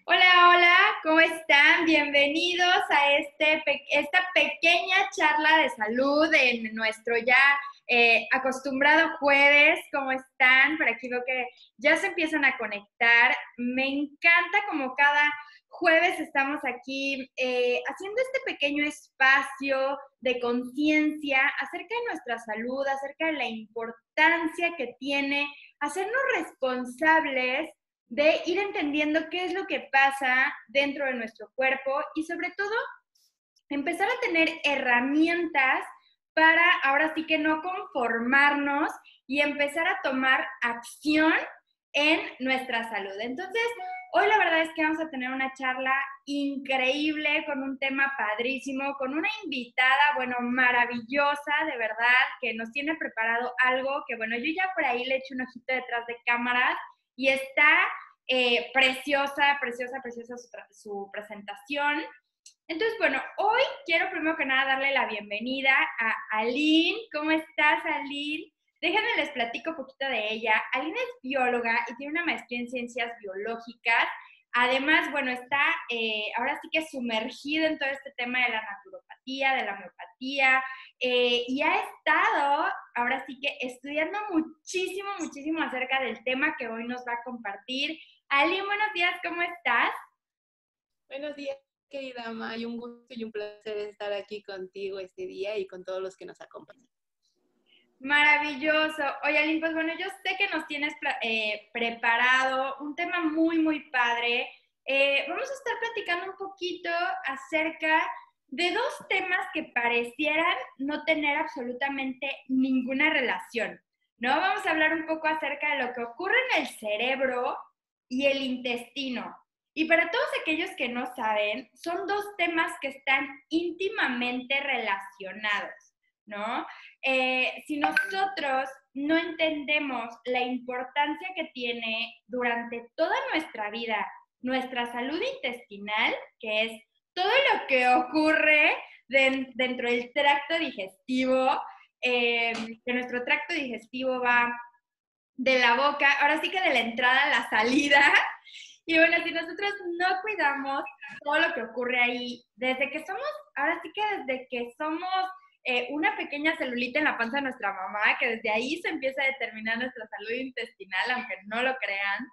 Hola, hola, ¿cómo están? Bienvenidos a esta pequeña charla de salud en nuestro ya acostumbrado jueves. ¿Cómo están? Por aquí veo que ya se empiezan a conectar. Me encanta como cada jueves estamos aquí haciendo este pequeño espacio de conciencia acerca de nuestra salud, acerca de la importancia que tiene hacernos responsables de ir entendiendo qué es lo que pasa dentro de nuestro cuerpo y sobre todo empezar a tener herramientas para ahora sí que no conformarnos y empezar a tomar acción en nuestra salud. Entonces, hoy la verdad es que vamos a tener una charla increíble con un tema padrísimo, con una invitada, bueno, maravillosa, de verdad, que nos tiene preparado algo que, bueno, yo ya por ahí le eché un ojito detrás de cámaras y está preciosa, preciosa, preciosa su presentación. Entonces, bueno, hoy quiero primero que nada darle la bienvenida a Aline. ¿Cómo estás, Aline? Déjenme les platico un poquito de ella. Aline es bióloga y tiene una maestría en ciencias biológicas. Además, bueno, está ahora sí que sumergida en todo este tema de la naturopatía, de la homeopatía, y ha estado ahora sí que estudiando muchísimo, muchísimo acerca del tema que hoy nos va a compartir. Aline, buenos días, ¿cómo estás? Buenos días, querida May. Un gusto y un placer estar aquí contigo este día y con todos los que nos acompañan. Maravilloso. Oye, Aline, pues bueno, yo sé que nos tienes preparado un tema muy, muy padre. Vamos a estar platicando un poquito acerca de dos temas que parecieran no tener absolutamente ninguna relación, ¿no? Vamos a hablar un poco acerca de lo que ocurre en el cerebro y el intestino. Y para todos aquellos que no saben, son dos temas que están íntimamente relacionados, ¿no? Si nosotros no entendemos la importancia que tiene durante toda nuestra vida nuestra salud intestinal, que es todo lo que ocurre dentro del tracto digestivo, que nuestro tracto digestivo va de la boca, ahora sí que de la entrada a la salida. Y bueno, si nosotros no cuidamos todo lo que ocurre ahí, desde que somos, ahora sí que desde que somos una pequeña celulita en la panza de nuestra mamá, que desde ahí se empieza a determinar nuestra salud intestinal, aunque no lo crean,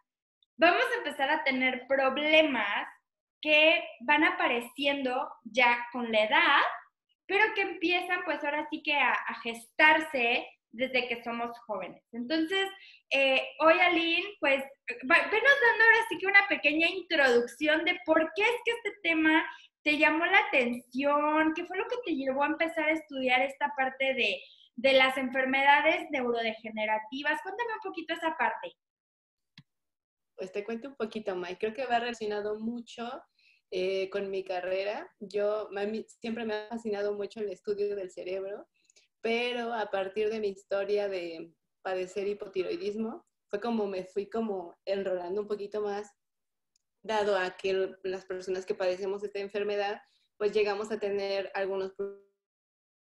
vamos a empezar a tener problemas que van apareciendo ya con la edad, pero que empiezan pues ahora sí que a gestarse desde que somos jóvenes. Entonces, hoy Aline, pues, venos dando ahora sí que una pequeña introducción de por qué es que este tema te llamó la atención, qué fue lo que te llevó a empezar a estudiar esta parte de las enfermedades neurodegenerativas. Cuéntame un poquito esa parte. Pues te cuento un poquito, May. Creo que va relacionado mucho con mi carrera. Siempre me ha fascinado mucho el estudio del cerebro, pero a partir de mi historia de padecer hipotiroidismo, fue como me fui como enrolando un poquito más, dado a que las personas que padecemos esta enfermedad, pues llegamos a tener algunos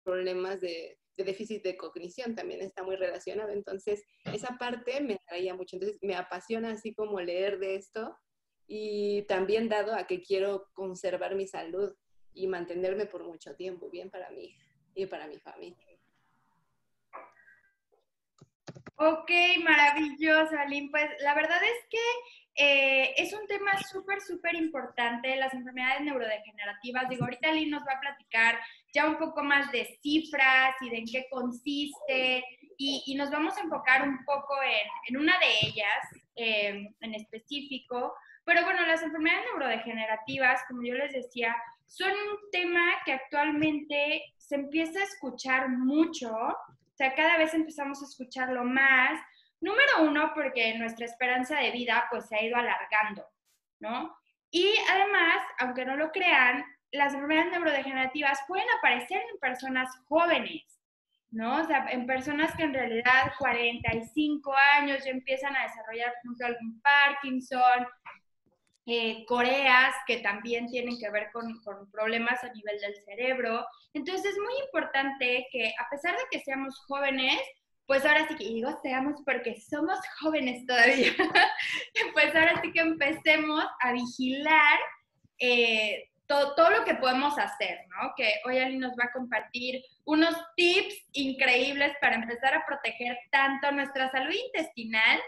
problemas de déficit de cognición, también está muy relacionado. Entonces, esa parte me atraía mucho. Entonces, me apasiona así como leer de esto y también dado a que quiero conservar mi salud y mantenerme por mucho tiempo, bien para mí y para mi familia. Ok, maravilloso, Aline. Pues la verdad es que es un tema súper, súper importante, las enfermedades neurodegenerativas. Digo, ahorita Aline nos va a platicar ya un poco más de cifras y de en qué consiste y nos vamos a enfocar un poco en una de ellas en específico. Pero bueno, las enfermedades neurodegenerativas, como yo les decía, son un tema que actualmente se empieza a escuchar mucho. O sea, cada vez empezamos a escucharlo más. Número uno, porque nuestra esperanza de vida pues se ha ido alargando, ¿no? Y además, aunque no lo crean, las enfermedades neurodegenerativas pueden aparecer en personas jóvenes, ¿no? O sea, en personas que en realidad 45 años ya empiezan a desarrollar, por ejemplo, algún Parkinson, coreas que también tienen que ver con problemas a nivel del cerebro. Entonces es muy importante que a pesar de que seamos jóvenes, pues ahora sí que, y digo seamos porque somos jóvenes todavía, pues ahora sí que empecemos a vigilar todo lo que podemos hacer, ¿no? Que hoy Ali nos va a compartir unos tips increíbles para empezar a proteger tanto nuestra salud intestinal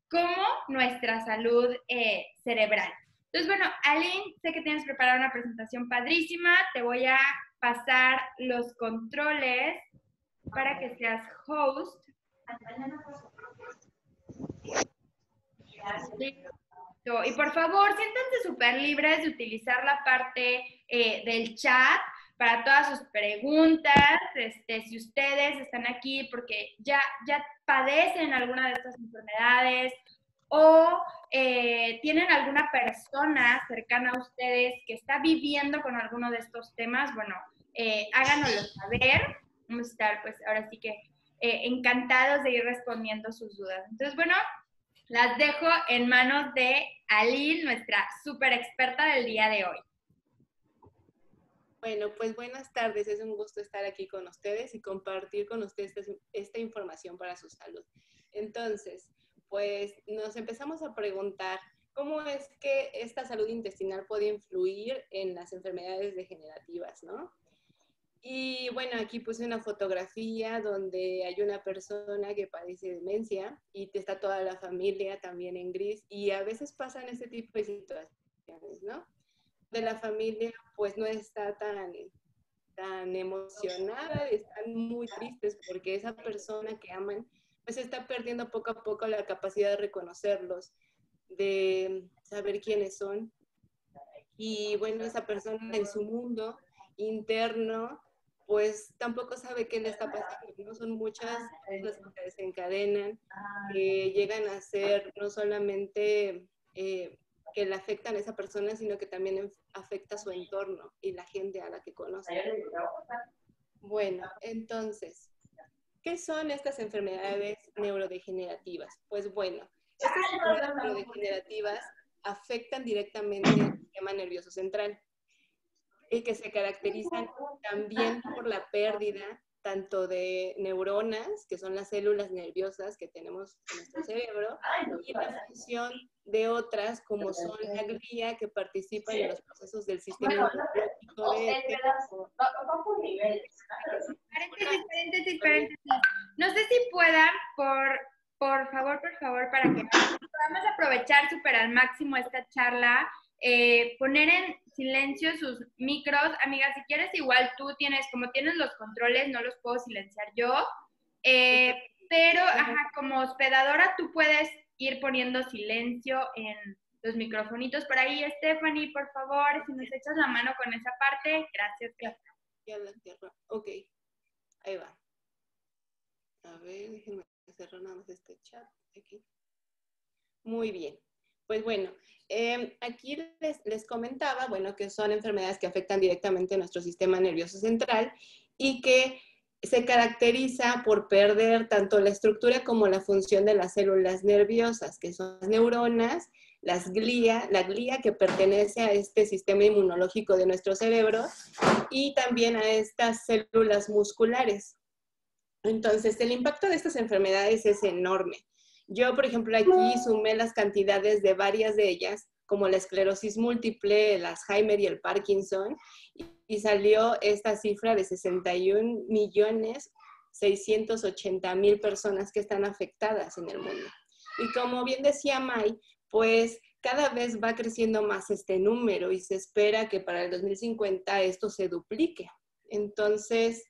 como nuestra salud cerebral. Entonces, bueno, Ali, sé que tienes preparada una presentación padrísima, te voy a pasar los controles para que seas host. Y por favor, siéntanse súper libres de utilizar la parte del chat para todas sus preguntas. Si ustedes están aquí porque ya padecen alguna de estas enfermedades o tienen alguna persona cercana a ustedes que está viviendo con alguno de estos temas, bueno, háganoslo saber. Vamos a estar, pues, ahora sí que encantados de ir respondiendo sus dudas. Entonces, bueno, las dejo en manos de Aline, nuestra súper experta del día de hoy. Bueno, pues buenas tardes. Es un gusto estar aquí con ustedes y compartir con ustedes esta información para su salud. Entonces, pues nos empezamos a preguntar cómo es que esta salud intestinal puede influir en las enfermedades degenerativas, ¿no? Y bueno, aquí puse una fotografía donde hay una persona que padece demencia y está toda la familia también en gris y a veces pasan este tipo de situaciones, ¿no? De la familia pues no está tan emocionada, están muy tristes porque esa persona que aman pues está perdiendo poco a poco la capacidad de reconocerlos, de saber quiénes son. Y bueno, esa persona en su mundo interno pues tampoco sabe qué le está pasando, ¿no? Son muchas las que se desencadenan, que llegan a ser no solamente que le afectan a esa persona, sino que también afecta a su entorno y la gente a la que conoce. Bueno, entonces, ¿qué son estas enfermedades neurodegenerativas? Pues bueno, estas enfermedades neurodegenerativas afectan directamente el sistema nervioso central y que se caracterizan también por la pérdida tanto de neuronas, que son las células nerviosas que tenemos en nuestro cerebro, y la función de otras, como son la glía, que participan en los procesos del sistema inmunológico de... Paréntesis. No sé si puedan, por favor, para que podamos aprovechar súper al máximo esta charla, poner en silencio sus micros. Amiga, si quieres, igual tú tienes, como tienes los controles, no los puedo silenciar yo, pero como hospedadora tú puedes ir poniendo silencio en los microfonitos por ahí. Stephanie, por favor, si nos echas la mano con esa parte, gracias. Ya la cierro. Ok, ahí va. A ver, déjenme cerrar nada más este chat aquí. Muy bien. Pues bueno, aquí les comentaba, bueno, que son enfermedades que afectan directamente a nuestro sistema nervioso central y que se caracteriza por perder tanto la estructura como la función de las células nerviosas, que son las neuronas, la glía que pertenece a este sistema inmunológico de nuestro cerebro y también a estas células musculares. Entonces, el impacto de estas enfermedades es enorme. Yo, por ejemplo, aquí sumé las cantidades de varias de ellas, como la esclerosis múltiple, el Alzheimer y el Parkinson, y salió esta cifra de 61.680.000 personas que están afectadas en el mundo. Y como bien decía May, pues cada vez va creciendo más este número y se espera que para el 2050 esto se duplique. Entonces,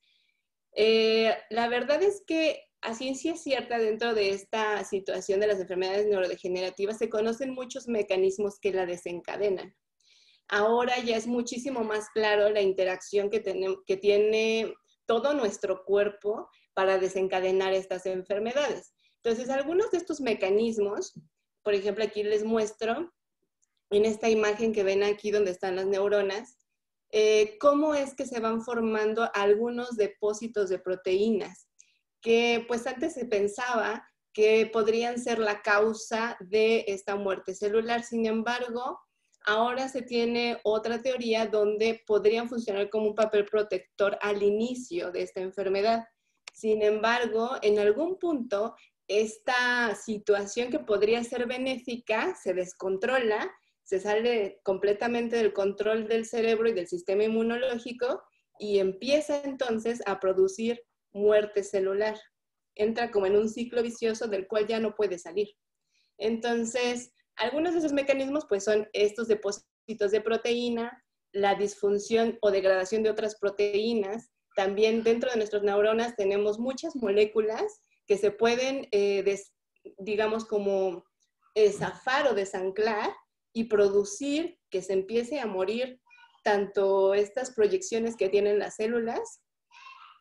la verdad es que a ciencia cierta dentro de esta situación de las enfermedades neurodegenerativas se conocen muchos mecanismos que la desencadenan. Ahora ya es muchísimo más claro la interacción que tiene todo nuestro cuerpo para desencadenar estas enfermedades. Entonces, algunos de estos mecanismos, por ejemplo, aquí les muestro en esta imagen que ven aquí donde están las neuronas, cómo es que se van formando algunos depósitos de proteínas que pues antes se pensaba que podrían ser la causa de esta muerte celular. Sin embargo, ahora se tiene otra teoría donde podrían funcionar como un papel protector al inicio de esta enfermedad. Sin embargo, en algún punto, esta situación que podría ser benéfica se descontrola, se sale completamente del control del cerebro y del sistema inmunológico y empieza entonces a producir muerte celular. Entra como en un ciclo vicioso del cual ya no puede salir. Entonces, algunos de esos mecanismos pues son estos depósitos de proteína, la disfunción o degradación de otras proteínas. También dentro de nuestras neuronas tenemos muchas moléculas que se pueden, digamos, como zafar o desanclar y producir que se empiece a morir tanto estas proyecciones que tienen las células.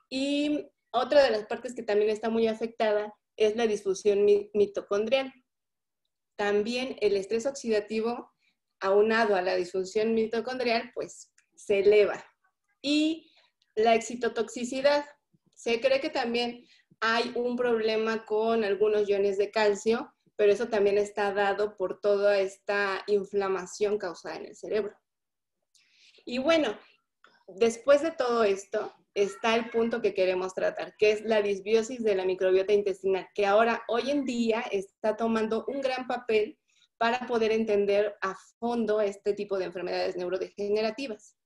Y otra de las partes que también está muy afectada es la disfunción mitocondrial. También el estrés oxidativo, aunado a la disfunción mitocondrial, pues se eleva. Y la excitotoxicidad. Se cree que también hay un problema con algunos iones de calcio, pero eso también está dado por toda esta inflamación causada en el cerebro. Y bueno, después de todo esto, está el punto que queremos tratar, que es la disbiosis de la microbiota intestinal, que ahora, hoy en día, está tomando un gran papel para poder entender a fondo este tipo de enfermedades neurodegenerativas.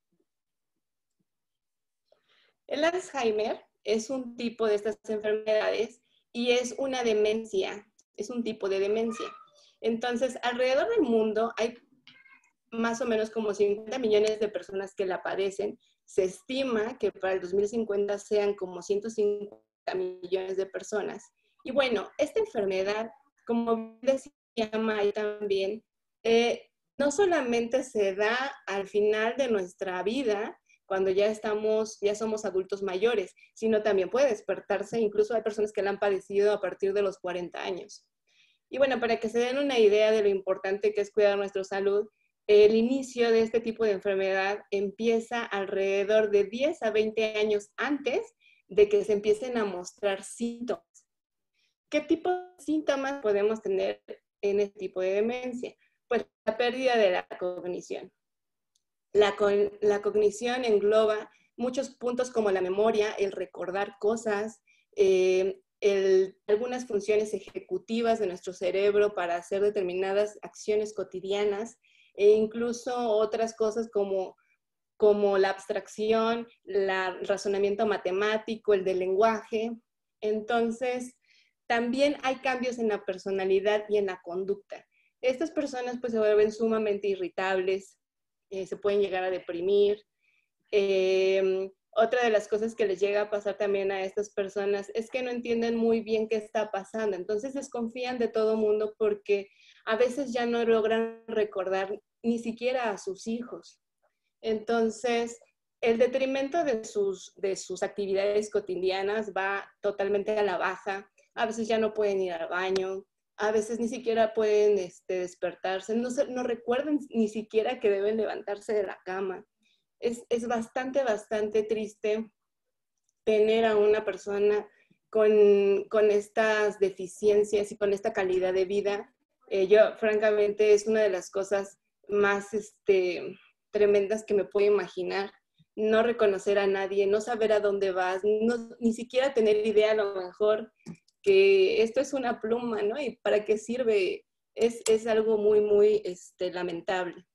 El Alzheimer es un tipo de estas enfermedades y es una demencia, es un tipo de demencia. Entonces, alrededor del mundo hay más o menos como 50 millones de personas que la padecen. Se estima que para el 2050 sean como 150 millones de personas. Y bueno, esta enfermedad, como decía May también, no solamente se da al final de nuestra vida, cuando ya somos adultos mayores, sino también puede despertarse, incluso hay personas que la han padecido a partir de los 40 años. Y bueno, para que se den una idea de lo importante que es cuidar nuestra salud, el inicio de este tipo de enfermedad empieza alrededor de 10 a 20 años antes de que se empiecen a mostrar síntomas. ¿Qué tipo de síntomas podemos tener en este tipo de demencia? Pues la pérdida de la cognición. La cognición engloba muchos puntos como la memoria, el recordar cosas, algunas funciones ejecutivas de nuestro cerebro para hacer determinadas acciones cotidianas, e incluso otras cosas como la abstracción, el razonamiento matemático, el del lenguaje. Entonces, también hay cambios en la personalidad y en la conducta. Estas personas pues se vuelven sumamente irritables, se pueden llegar a deprimir. Otra de las cosas que les llega a pasar también a estas personas es que no entienden muy bien qué está pasando. Entonces desconfían de todo mundo porque a veces ya no logran recordar ni siquiera a sus hijos. Entonces, el detrimento de sus actividades cotidianas va totalmente a la baja. A veces ya no pueden ir al baño, a veces ni siquiera pueden despertarse, no recuerdan ni siquiera que deben levantarse de la cama. Es bastante triste tener a una persona con estas deficiencias y con esta calidad de vida. Yo, francamente, es una de las cosas más tremendas que me puedo imaginar. No reconocer a nadie, no saber a dónde vas, ni siquiera tener idea a lo mejor que esto es una pluma, ¿no? Y para qué sirve, es algo muy lamentable.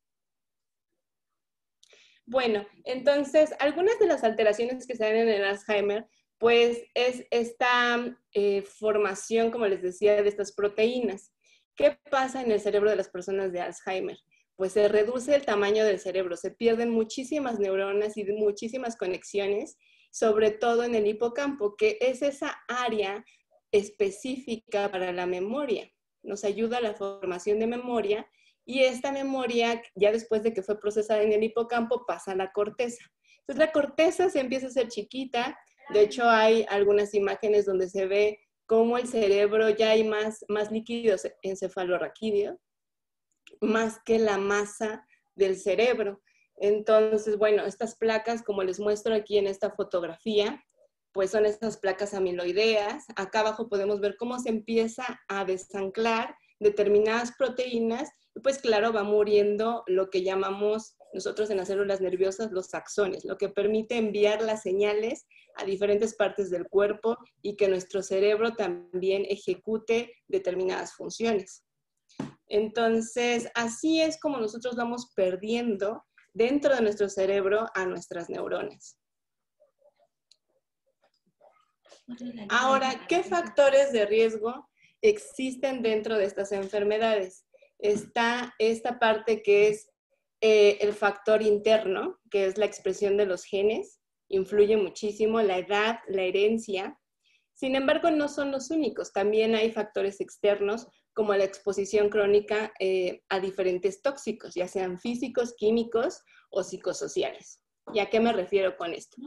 Bueno, entonces, algunas de las alteraciones que se dan en el Alzheimer, pues es esta formación, como les decía, de estas proteínas. ¿Qué pasa en el cerebro de las personas de Alzheimer? Pues se reduce el tamaño del cerebro, se pierden muchísimas neuronas y muchísimas conexiones, sobre todo en el hipocampo, que es esa área específica para la memoria. Nos ayuda a la formación de memoria. Y esta memoria, ya después de que fue procesada en el hipocampo, pasa a la corteza. Entonces la corteza se empieza a hacer chiquita. De hecho, hay algunas imágenes donde se ve cómo el cerebro ya hay más líquido encefalorraquídeo, más que la masa del cerebro. Entonces, bueno, estas placas, como les muestro aquí en esta fotografía, pues son estas placas amiloideas. Acá abajo podemos ver cómo se empieza a desanclar determinadas proteínas. pues claro, va muriendo lo que llamamos nosotros en las células nerviosas los axones, lo que permite enviar las señales a diferentes partes del cuerpo y que nuestro cerebro también ejecute determinadas funciones. Entonces, así es como nosotros vamos perdiendo dentro de nuestro cerebro a nuestras neuronas. Ahora, ¿qué factores de riesgo existen dentro de estas enfermedades? Está esta parte que es el factor interno, que es la expresión de los genes, influye muchísimo la edad, la herencia. Sin embargo, no son los únicos. También hay factores externos como la exposición crónica a diferentes tóxicos, ya sean físicos, químicos o psicosociales. ¿Y a qué me refiero con esto?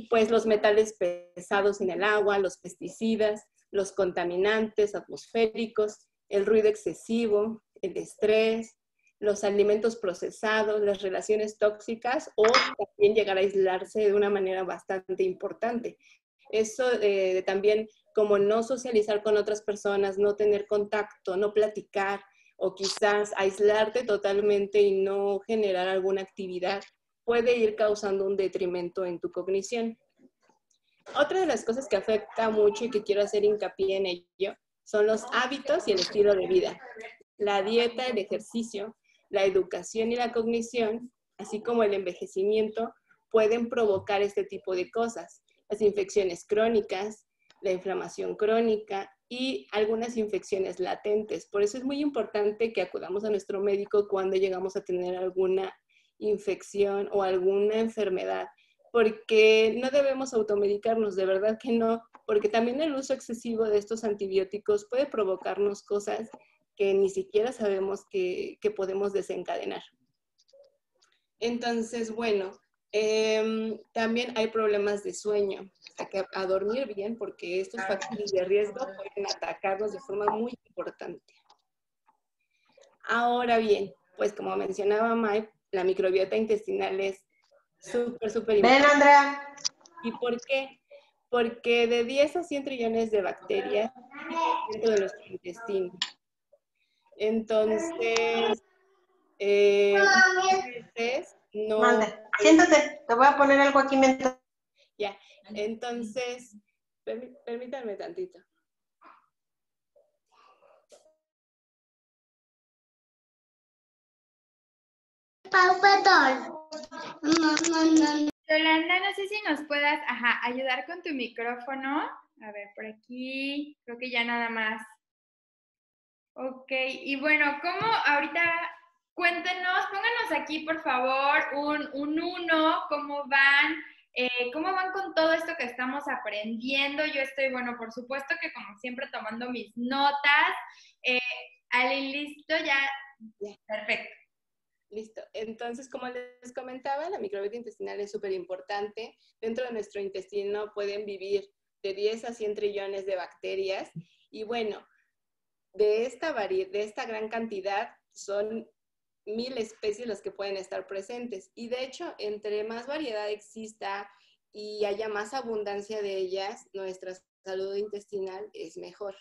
Pues los metales pesados en el agua, los pesticidas, los contaminantes atmosféricos, el ruido excesivo, el estrés, los alimentos procesados, las relaciones tóxicas o también llegar a aislarse de una manera bastante importante. Eso también como no socializar con otras personas, no tener contacto, no platicar o quizás aislarte totalmente y no generar alguna actividad puede ir causando un detrimento en tu cognición. Otra de las cosas que afecta mucho y que quiero hacer hincapié en ello son los hábitos y el estilo de vida. La dieta, el ejercicio, la educación y la cognición, así como el envejecimiento, pueden provocar este tipo de cosas. Las infecciones crónicas, la inflamación crónica y algunas infecciones latentes. Por eso es muy importante que acudamos a nuestro médico cuando llegamos a tener alguna infección o alguna enfermedad, porque no debemos automedicarnos, de verdad que no, porque también el uso excesivo de estos antibióticos puede provocarnos cosas que ni siquiera sabemos que podemos desencadenar. Entonces, bueno, también hay problemas de sueño, a dormir bien, porque estos factores de riesgo pueden atacarnos de forma muy importante. Ahora bien, pues como mencionaba Mike, la microbiota intestinal es súper importante. Ven, Andrea. ¿Y por qué? Porque de 10 a 100 trillones de bacterias dentro de nuestro intestino. Entonces, veces no... Mande. Siéntate, te voy a poner algo aquí mientras. Ya, entonces, permítanme tantito. Yolanda, no sé si nos puedas ayudar con tu micrófono. A ver, por aquí, creo que ya nada más. Ok, y bueno, ¿cómo ahorita? Cuéntenos, pónganos aquí, por favor, un 1, cómo van con todo esto que estamos aprendiendo. Yo estoy, bueno, por supuesto que como siempre tomando mis notas. Ali, ¿listo? Ya. Perfecto. Listo. Entonces, como les comentaba, la microbiota intestinal es súper importante. Dentro de nuestro intestino pueden vivir de 10 a 100 trillones de bacterias. Y bueno, de esta gran cantidad son 1000 especies las que pueden estar presentes. Y de hecho, entre más variedad exista y haya más abundancia de ellas, nuestra salud intestinal es mejor.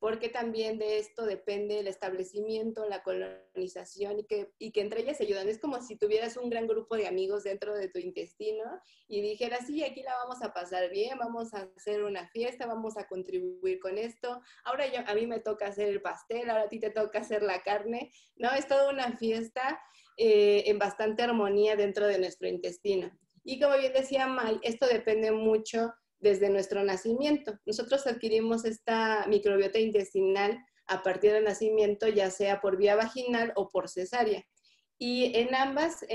Porque también de esto depende el establecimiento, la colonización y que entre ellas se ayudan. Es como si tuvieras un gran grupo de amigos dentro de tu intestino y dijeras, sí, aquí la vamos a pasar bien, vamos a hacer una fiesta, vamos a contribuir con esto. Ahora a mí me toca hacer el pastel, ahora a ti te toca hacer la carne. No, es toda una fiesta en bastante armonía dentro de nuestro intestino. Y como bien decía May, esto depende mucho desde nuestro nacimiento. Nosotros adquirimos esta microbiota intestinal a partir del nacimiento, ya sea por vía vaginal o por cesárea. Y en ambas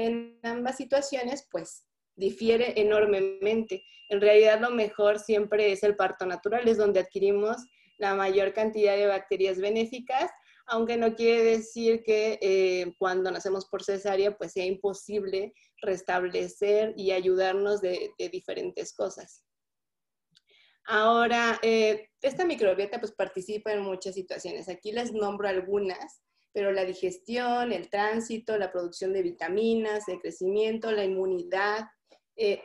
situaciones, pues, difiere enormemente. En realidad, lo mejor siempre es el parto natural, es donde adquirimos la mayor cantidad de bacterias benéficas, aunque no quiere decir que cuando nacemos por cesárea, pues sea imposible restablecer y ayudarnos de diferentes cosas. Ahora, esta microbiota pues participa en muchas situaciones. Aquí les nombro algunas, pero la digestión, el tránsito, la producción de vitaminas, el crecimiento, la inmunidad,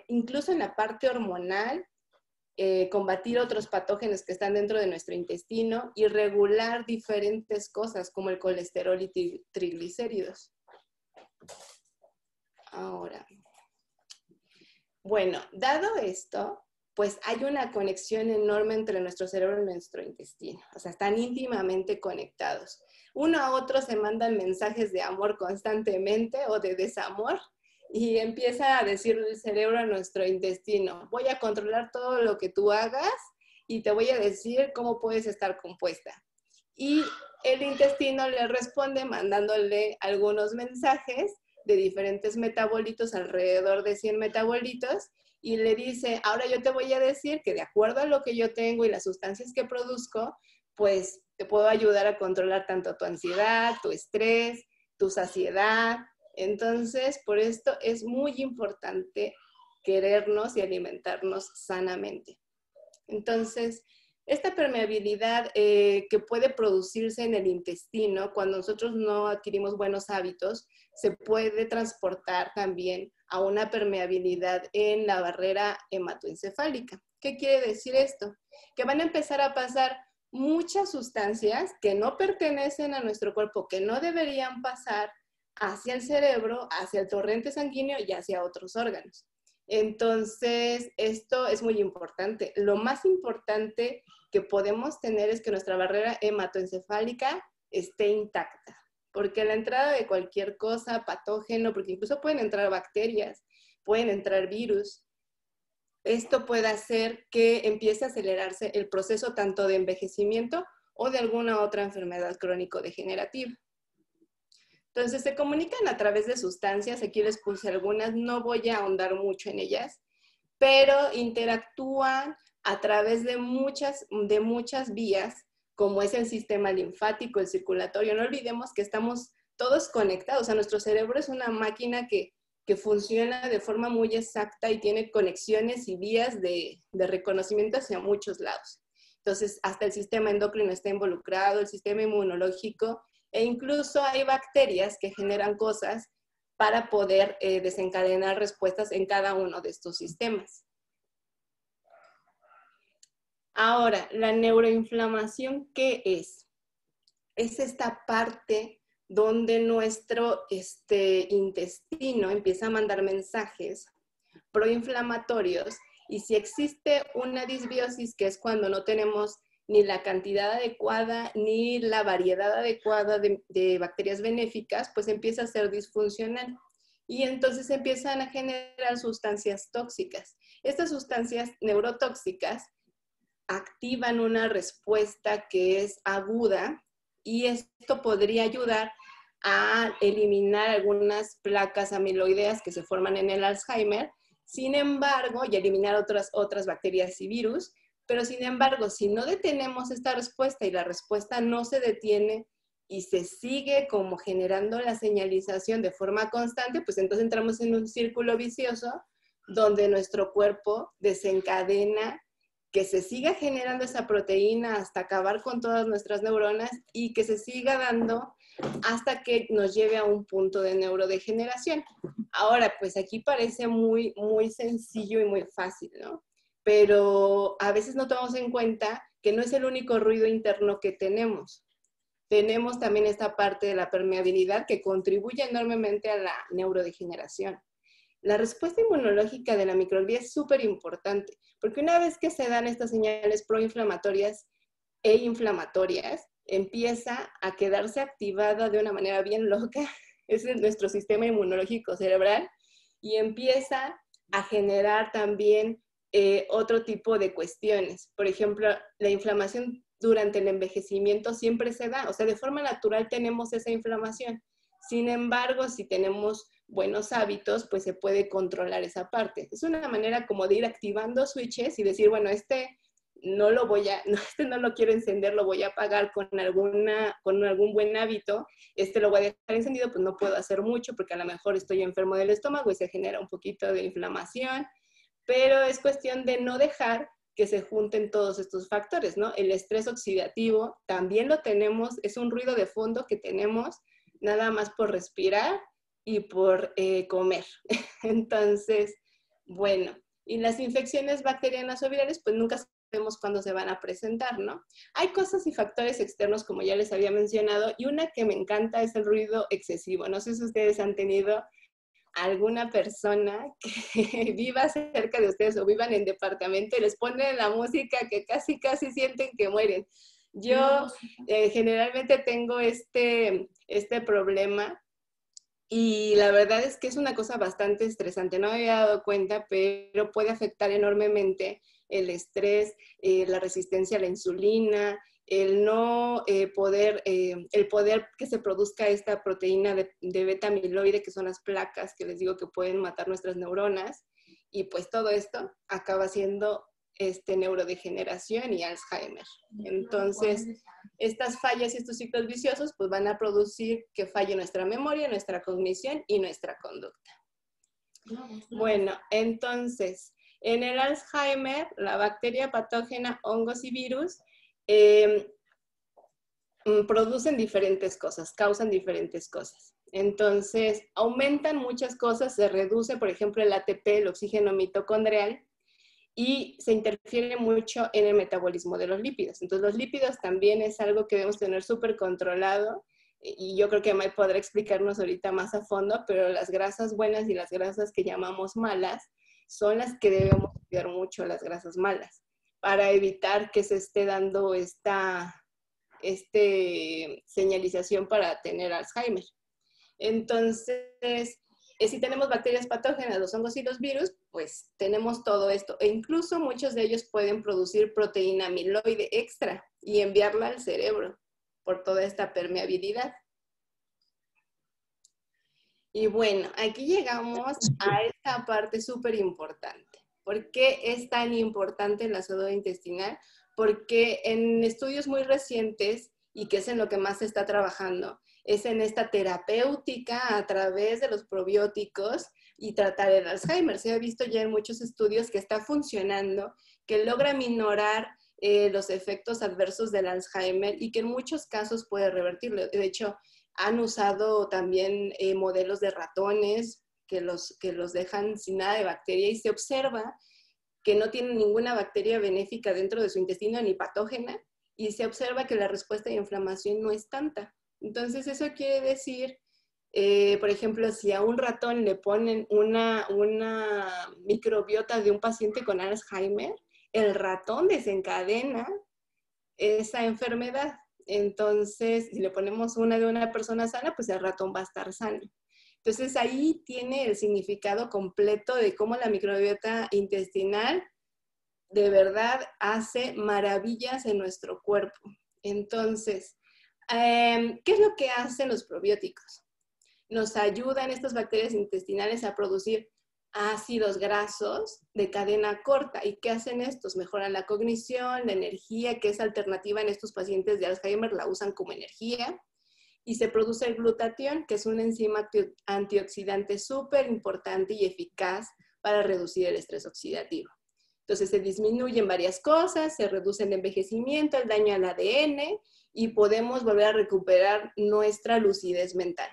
incluso en la parte hormonal, combatir otros patógenos que están dentro de nuestro intestino y regular diferentes cosas como el colesterol y triglicéridos. Ahora, bueno, dado esto, pues hay una conexión enorme entre nuestro cerebro y nuestro intestino. O sea, están íntimamente conectados. Uno a otro se mandan mensajes de amor constantemente o de desamor y empieza a decir el cerebro a nuestro intestino: voy a controlar todo lo que tú hagas y te voy a decir cómo puedes estar compuesta. Y el intestino le responde mandándole algunos mensajes de diferentes metabolitos, alrededor de 100 metabolitos, y le dice: ahora yo te voy a decir que de acuerdo a lo que yo tengo y las sustancias que produzco, pues te puedo ayudar a controlar tanto tu ansiedad, tu estrés, tu saciedad. Entonces, por esto es muy importante querernos y alimentarnos sanamente. Entonces, esta permeabilidad que puede producirse en el intestino cuando nosotros no adquirimos buenos hábitos, se puede transportar también a una permeabilidad en la barrera hematoencefálica. ¿Qué quiere decir esto? Que van a empezar a pasar muchas sustancias que no pertenecen a nuestro cuerpo, que no deberían pasar hacia el cerebro, hacia el torrente sanguíneo y hacia otros órganos. Entonces, esto es muy importante. Lo más importante que podemos tener es que nuestra barrera hematoencefálica esté intacta, porque la entrada de cualquier cosa, patógeno, porque incluso pueden entrar bacterias, pueden entrar virus, esto puede hacer que empiece a acelerarse el proceso tanto de envejecimiento o de alguna otra enfermedad crónico-degenerativa. Entonces se comunican a través de sustancias, aquí les puse algunas, no voy a ahondar mucho en ellas, pero interactúan a través de muchas vías, como es el sistema linfático, el circulatorio. No olvidemos que estamos todos conectados, o sea, nuestro cerebro es una máquina que funciona de forma muy exacta y tiene conexiones y vías de reconocimiento hacia muchos lados. Entonces, hasta el sistema endocrino está involucrado, el sistema inmunológico, e incluso hay bacterias que generan cosas para poder desencadenar respuestas en cada uno de estos sistemas. Ahora, la neuroinflamación, ¿qué es? Es esta parte donde nuestro intestino empieza a mandar mensajes proinflamatorios, y si existe una disbiosis, que es cuando no tenemos ni la cantidad adecuada ni la variedad adecuada de bacterias benéficas, pues empieza a ser disfuncional. Y entonces empiezan a generar sustancias tóxicas. Estas sustancias neurotóxicas activan una respuesta que es aguda, y esto podría ayudar a eliminar algunas placas amiloideas que se forman en el Alzheimer, sin embargo, y eliminar otras bacterias y virus, pero sin embargo, si no detenemos esta respuesta y la respuesta no se detiene y se sigue como generando la señalización de forma constante, pues entonces entramos en un círculo vicioso donde nuestro cuerpo desencadena que se siga generando esa proteína hasta acabar con todas nuestras neuronas y que se siga dando hasta que nos lleve a un punto de neurodegeneración. Ahora, pues aquí parece muy, muy sencillo y muy fácil, ¿no? Pero a veces no tomamos en cuenta que no es el único ruido interno que tenemos. Tenemos también esta parte de la permeabilidad que contribuye enormemente a la neurodegeneración. La respuesta inmunológica de la microbiota es súper importante, porque una vez que se dan estas señales proinflamatorias e inflamatorias, empieza a quedarse activada de una manera bien loca, es nuestro sistema inmunológico cerebral, y empieza a generar también otro tipo de cuestiones. Por ejemplo, la inflamación durante el envejecimiento siempre se da, o sea, de forma natural tenemos esa inflamación. Sin embargo, si tenemos buenos hábitos, pues se puede controlar esa parte. Es una manera como de ir activando switches y decir, bueno, no lo quiero encender, lo voy a apagar con algún buen hábito. Lo voy a dejar encendido, pues no puedo hacer mucho porque a lo mejor estoy enfermo del estómago y se genera un poquito de inflamación, pero es cuestión de no dejar que se junten todos estos factores, ¿no? El estrés oxidativo también lo tenemos, es un ruido de fondo que tenemos nada más por respirar y por comer. Entonces, bueno, Y las infecciones bacterianas o virales, pues nunca sabemos cuándo se van a presentar, ¿no? Hay cosas y factores externos, como ya les había mencionado, y una que me encanta es el ruido excesivo. No sé si ustedes han tenido alguna persona que viva cerca de ustedes o vivan en departamento y les ponen la música que casi sienten que mueren. Yo generalmente tengo este problema y la verdad es que es una cosa bastante estresante. No me había dado cuenta, pero puede afectar enormemente el estrés, la resistencia a la insulina, el no poder que se produzca esta proteína de beta amiloide, que son las placas que les digo que pueden matar nuestras neuronas, y pues todo esto acaba siendo neurodegeneración y Alzheimer. Entonces, estas fallas y estos ciclos viciosos pues van a producir que falle nuestra memoria, nuestra cognición y nuestra conducta. Bueno, entonces, en el Alzheimer, la bacteria patógena, hongos y virus producen diferentes cosas, causan diferentes cosas. Entonces, aumentan muchas cosas, se reduce, por ejemplo, el ATP, el oxígeno mitocondrial, y se interfiere mucho en el metabolismo de los lípidos. Entonces, los lípidos también es algo que debemos tener súper controlado, y yo creo que May podrá explicarnos ahorita más a fondo, pero las grasas buenas y las grasas que llamamos malas son las que debemos cuidar mucho, las grasas malas, para evitar que se esté dando esta señalización para tener Alzheimer. Entonces, si tenemos bacterias patógenas, los hongos y los virus, pues tenemos todo esto. E incluso muchos de ellos pueden producir proteína amiloide extra y enviarla al cerebro por toda esta permeabilidad. Y bueno, aquí llegamos a esta parte súper importante. ¿Por qué es tan importante la salud intestinal? Porque en estudios muy recientes, y que es en lo que más se está trabajando, es en esta terapéutica a través de los probióticos y tratar el Alzheimer. Se ha visto ya en muchos estudios que está funcionando, que logra minorar los efectos adversos del Alzheimer y que en muchos casos puede revertirlo. De hecho, han usado también modelos de ratones que los dejan sin nada de bacteria y se observa que no tienen ninguna bacteria benéfica dentro de su intestino ni patógena, y se observa que la respuesta de inflamación no es tanta. Entonces, eso quiere decir, por ejemplo, si a un ratón le ponen una microbiota de un paciente con Alzheimer, el ratón desencadena esa enfermedad. Entonces, si le ponemos una de una persona sana, pues el ratón va a estar sano. Entonces, ahí tiene el significado completo de cómo la microbiota intestinal de verdad hace maravillas en nuestro cuerpo. Entonces, ¿qué es lo que hacen los probióticos? Nos ayudan estas bacterias intestinales a producir ácidos grasos de cadena corta. ¿Y qué hacen estos? Mejoran la cognición, la energía, que es alternativa en estos pacientes de Alzheimer, la usan como energía. Y se produce el glutatión, que es una enzima antioxidante súper importante y eficaz para reducir el estrés oxidativo. Entonces se disminuyen varias cosas, se reduce el envejecimiento, el daño al ADN y podemos volver a recuperar nuestra lucidez mental.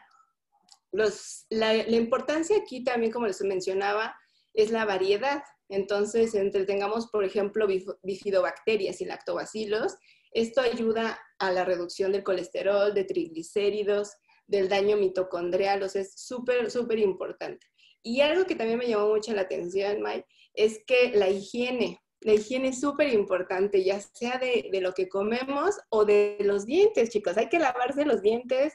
La importancia aquí también, como les mencionaba, es la variedad. Entonces, tengamos, por ejemplo, bifidobacterias y lactobacilos. Esto ayuda a la reducción del colesterol, de triglicéridos, del daño mitocondrial. O sea, es súper importante. Y algo que también me llamó mucho la atención, May, es que la higiene es súper importante, ya sea de lo que comemos o de los dientes, chicos. Hay que lavarse los dientes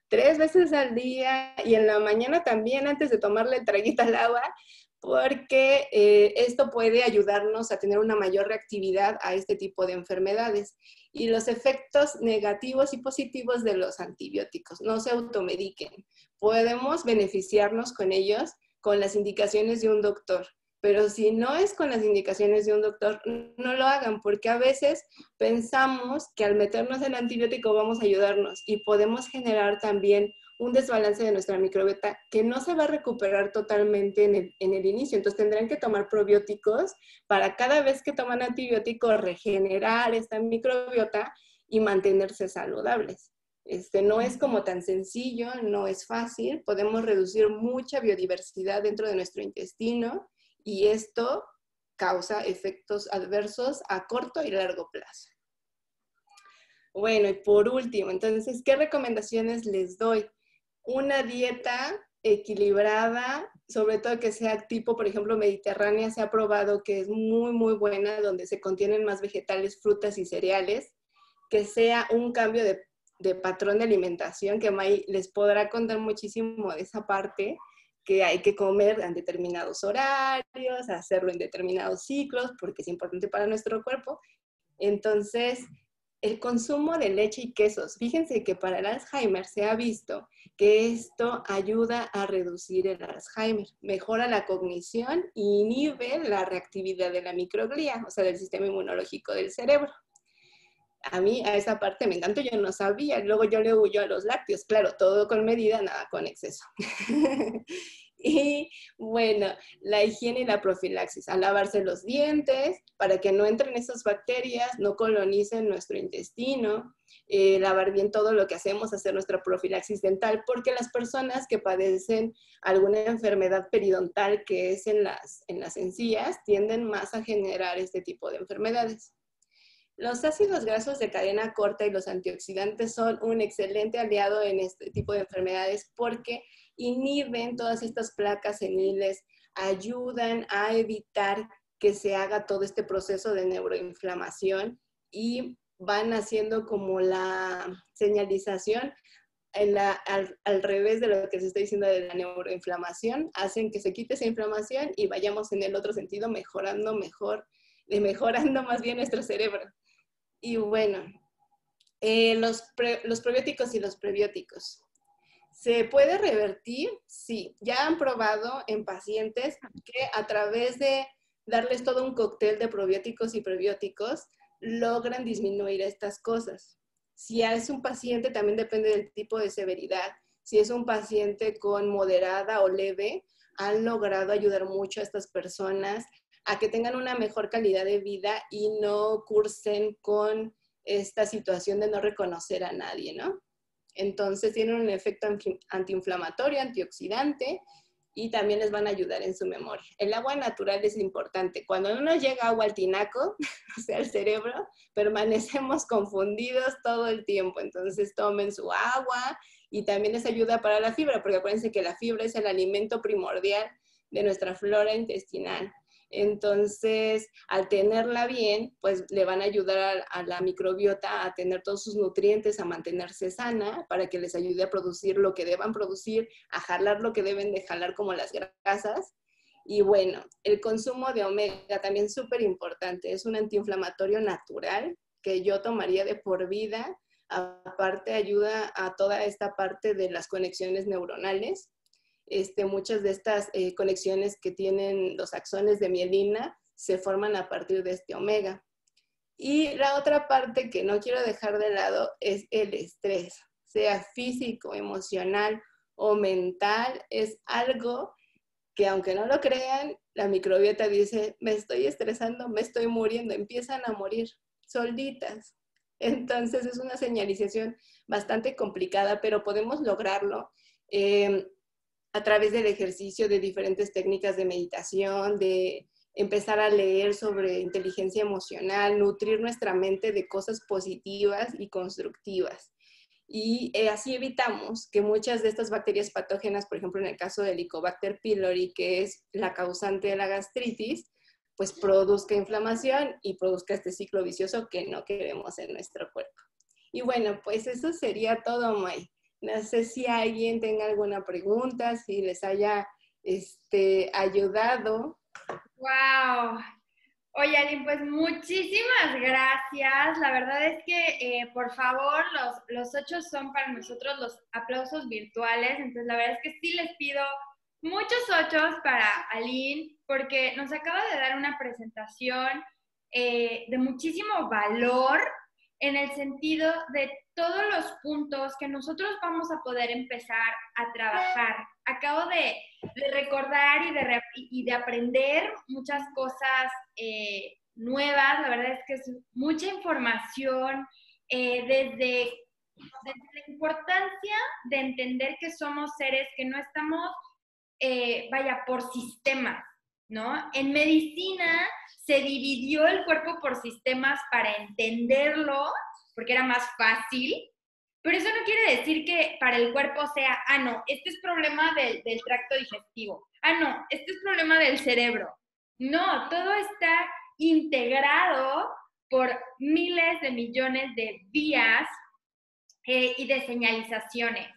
3 veces al día y en la mañana también antes de tomarle el traguito al agua, porque esto puede ayudarnos a tener una mayor reactividad a este tipo de enfermedades. Y los efectos negativos y positivos de los antibióticos, no se automediquen. Podemos beneficiarnos con ellos con las indicaciones de un doctor, pero si no es con las indicaciones de un doctor, no lo hagan, porque a veces pensamos que al meternos el antibiótico vamos a ayudarnos y podemos generar también un desbalance de nuestra microbiota que no se va a recuperar totalmente en el inicio. Entonces tendrán que tomar probióticos para cada vez que toman antibióticos regenerar esta microbiota y mantenerse saludables. No es como tan sencillo, no es fácil. Podemos reducir mucha biodiversidad dentro de nuestro intestino y esto causa efectos adversos a corto y largo plazo. Bueno, y por último, entonces, ¿qué recomendaciones les doy? Una dieta equilibrada, sobre todo que sea tipo, por ejemplo, mediterránea, se ha probado que es muy, muy buena, donde se contienen más vegetales, frutas y cereales, que sea un cambio de patrón de alimentación, que May les podrá contar muchísimo de esa parte, que hay que comer en determinados horarios, hacerlo en determinados ciclos, porque es importante para nuestro cuerpo. Entonces, el consumo de leche y quesos. Fíjense que para el Alzheimer se ha visto que esto ayuda a reducir el Alzheimer, mejora la cognición e inhibe la reactividad de la microglía, o sea, del sistema inmunológico del cerebro. A mí a esa parte me encantó, yo no sabía, luego yo le huyo a los lácteos, claro, todo con medida, nada con exceso. Y bueno, la higiene y la profilaxis, a lavarse los dientes para que no entren esas bacterias, no colonicen nuestro intestino, lavar bien todo lo que hacemos, hacer nuestra profilaxis dental, porque las personas que padecen alguna enfermedad periodontal que es en las encías tienden más a generar este tipo de enfermedades. Los ácidos grasos de cadena corta y los antioxidantes son un excelente aliado en este tipo de enfermedades porque inhiben todas estas placas seniles, ayudan a evitar que se haga todo este proceso de neuroinflamación y van haciendo como la señalización al revés de lo que se está diciendo de la neuroinflamación, hacen que se quite esa inflamación y vayamos en el otro sentido mejorando más bien nuestro cerebro. Y bueno, los probióticos y los prebióticos. ¿Se puede revertir? Sí. Ya han probado en pacientes que a través de darles todo un cóctel de probióticos y prebióticos logran disminuir estas cosas. Si es un paciente, también depende del tipo de severidad. Si es un paciente con moderada o leve, han logrado ayudar mucho a estas personas a que tengan una mejor calidad de vida y no cursen con esta situación de no reconocer a nadie, ¿no? Entonces tienen un efecto antiinflamatorio, antioxidante y también les van a ayudar en su memoria. El agua natural es importante. Cuando no nos llega agua al tinaco, o sea, al cerebro, permanecemos confundidos todo el tiempo. Entonces tomen su agua y también les ayuda para la fibra, porque acuérdense que la fibra es el alimento primordial de nuestra flora intestinal. Entonces, al tenerla bien, pues le van a ayudar a la microbiota a tener todos sus nutrientes, a mantenerse sana, para que les ayude a producir lo que deban producir, a jalar lo que deben de jalar como las grasas. Y bueno, el consumo de omega también es súper importante, es un antiinflamatorio natural que yo tomaría de por vida. Aparte ayuda a toda esta parte de las conexiones neuronales. Muchas de estas conexiones que tienen los axones de mielina se forman a partir de este omega. Y la otra parte que no quiero dejar de lado es el estrés, sea físico, emocional o mental, es algo que aunque no lo crean, la microbiota dice, me estoy estresando, me estoy muriendo, empiezan a morir solitas. Entonces es una señalización bastante complicada, pero podemos lograrlo. A través del ejercicio de diferentes técnicas de meditación, de empezar a leer sobre inteligencia emocional, nutrir nuestra mente de cosas positivas y constructivas. Y así evitamos que muchas de estas bacterias patógenas, por ejemplo en el caso del Helicobacter pylori, que es la causante de la gastritis, pues produzca inflamación y produzca este ciclo vicioso que no queremos en nuestro cuerpo. Y bueno, pues eso sería todo, May. No sé si alguien tenga alguna pregunta, si les haya ayudado. ¡Wow! Oye, Aline, pues muchísimas gracias. La verdad es que, por favor, los 8 son para nosotros los aplausos virtuales. Entonces, la verdad es que sí les pido muchos 8 para Aline, porque nos acaba de dar una presentación de muchísimo valor en el sentido de todos los puntos que nosotros vamos a poder empezar a trabajar. Acabo de recordar y de aprender muchas cosas nuevas. La verdad es que es mucha información desde la importancia de entender que somos seres que no estamos, por sistemas, ¿no? En medicina se dividió el cuerpo por sistemas para entenderlo, porque era más fácil, pero eso no quiere decir que para el cuerpo sea, no, este es problema del tracto digestivo, no, este es problema del cerebro. No, todo está integrado por miles de millones de vías y de señalizaciones,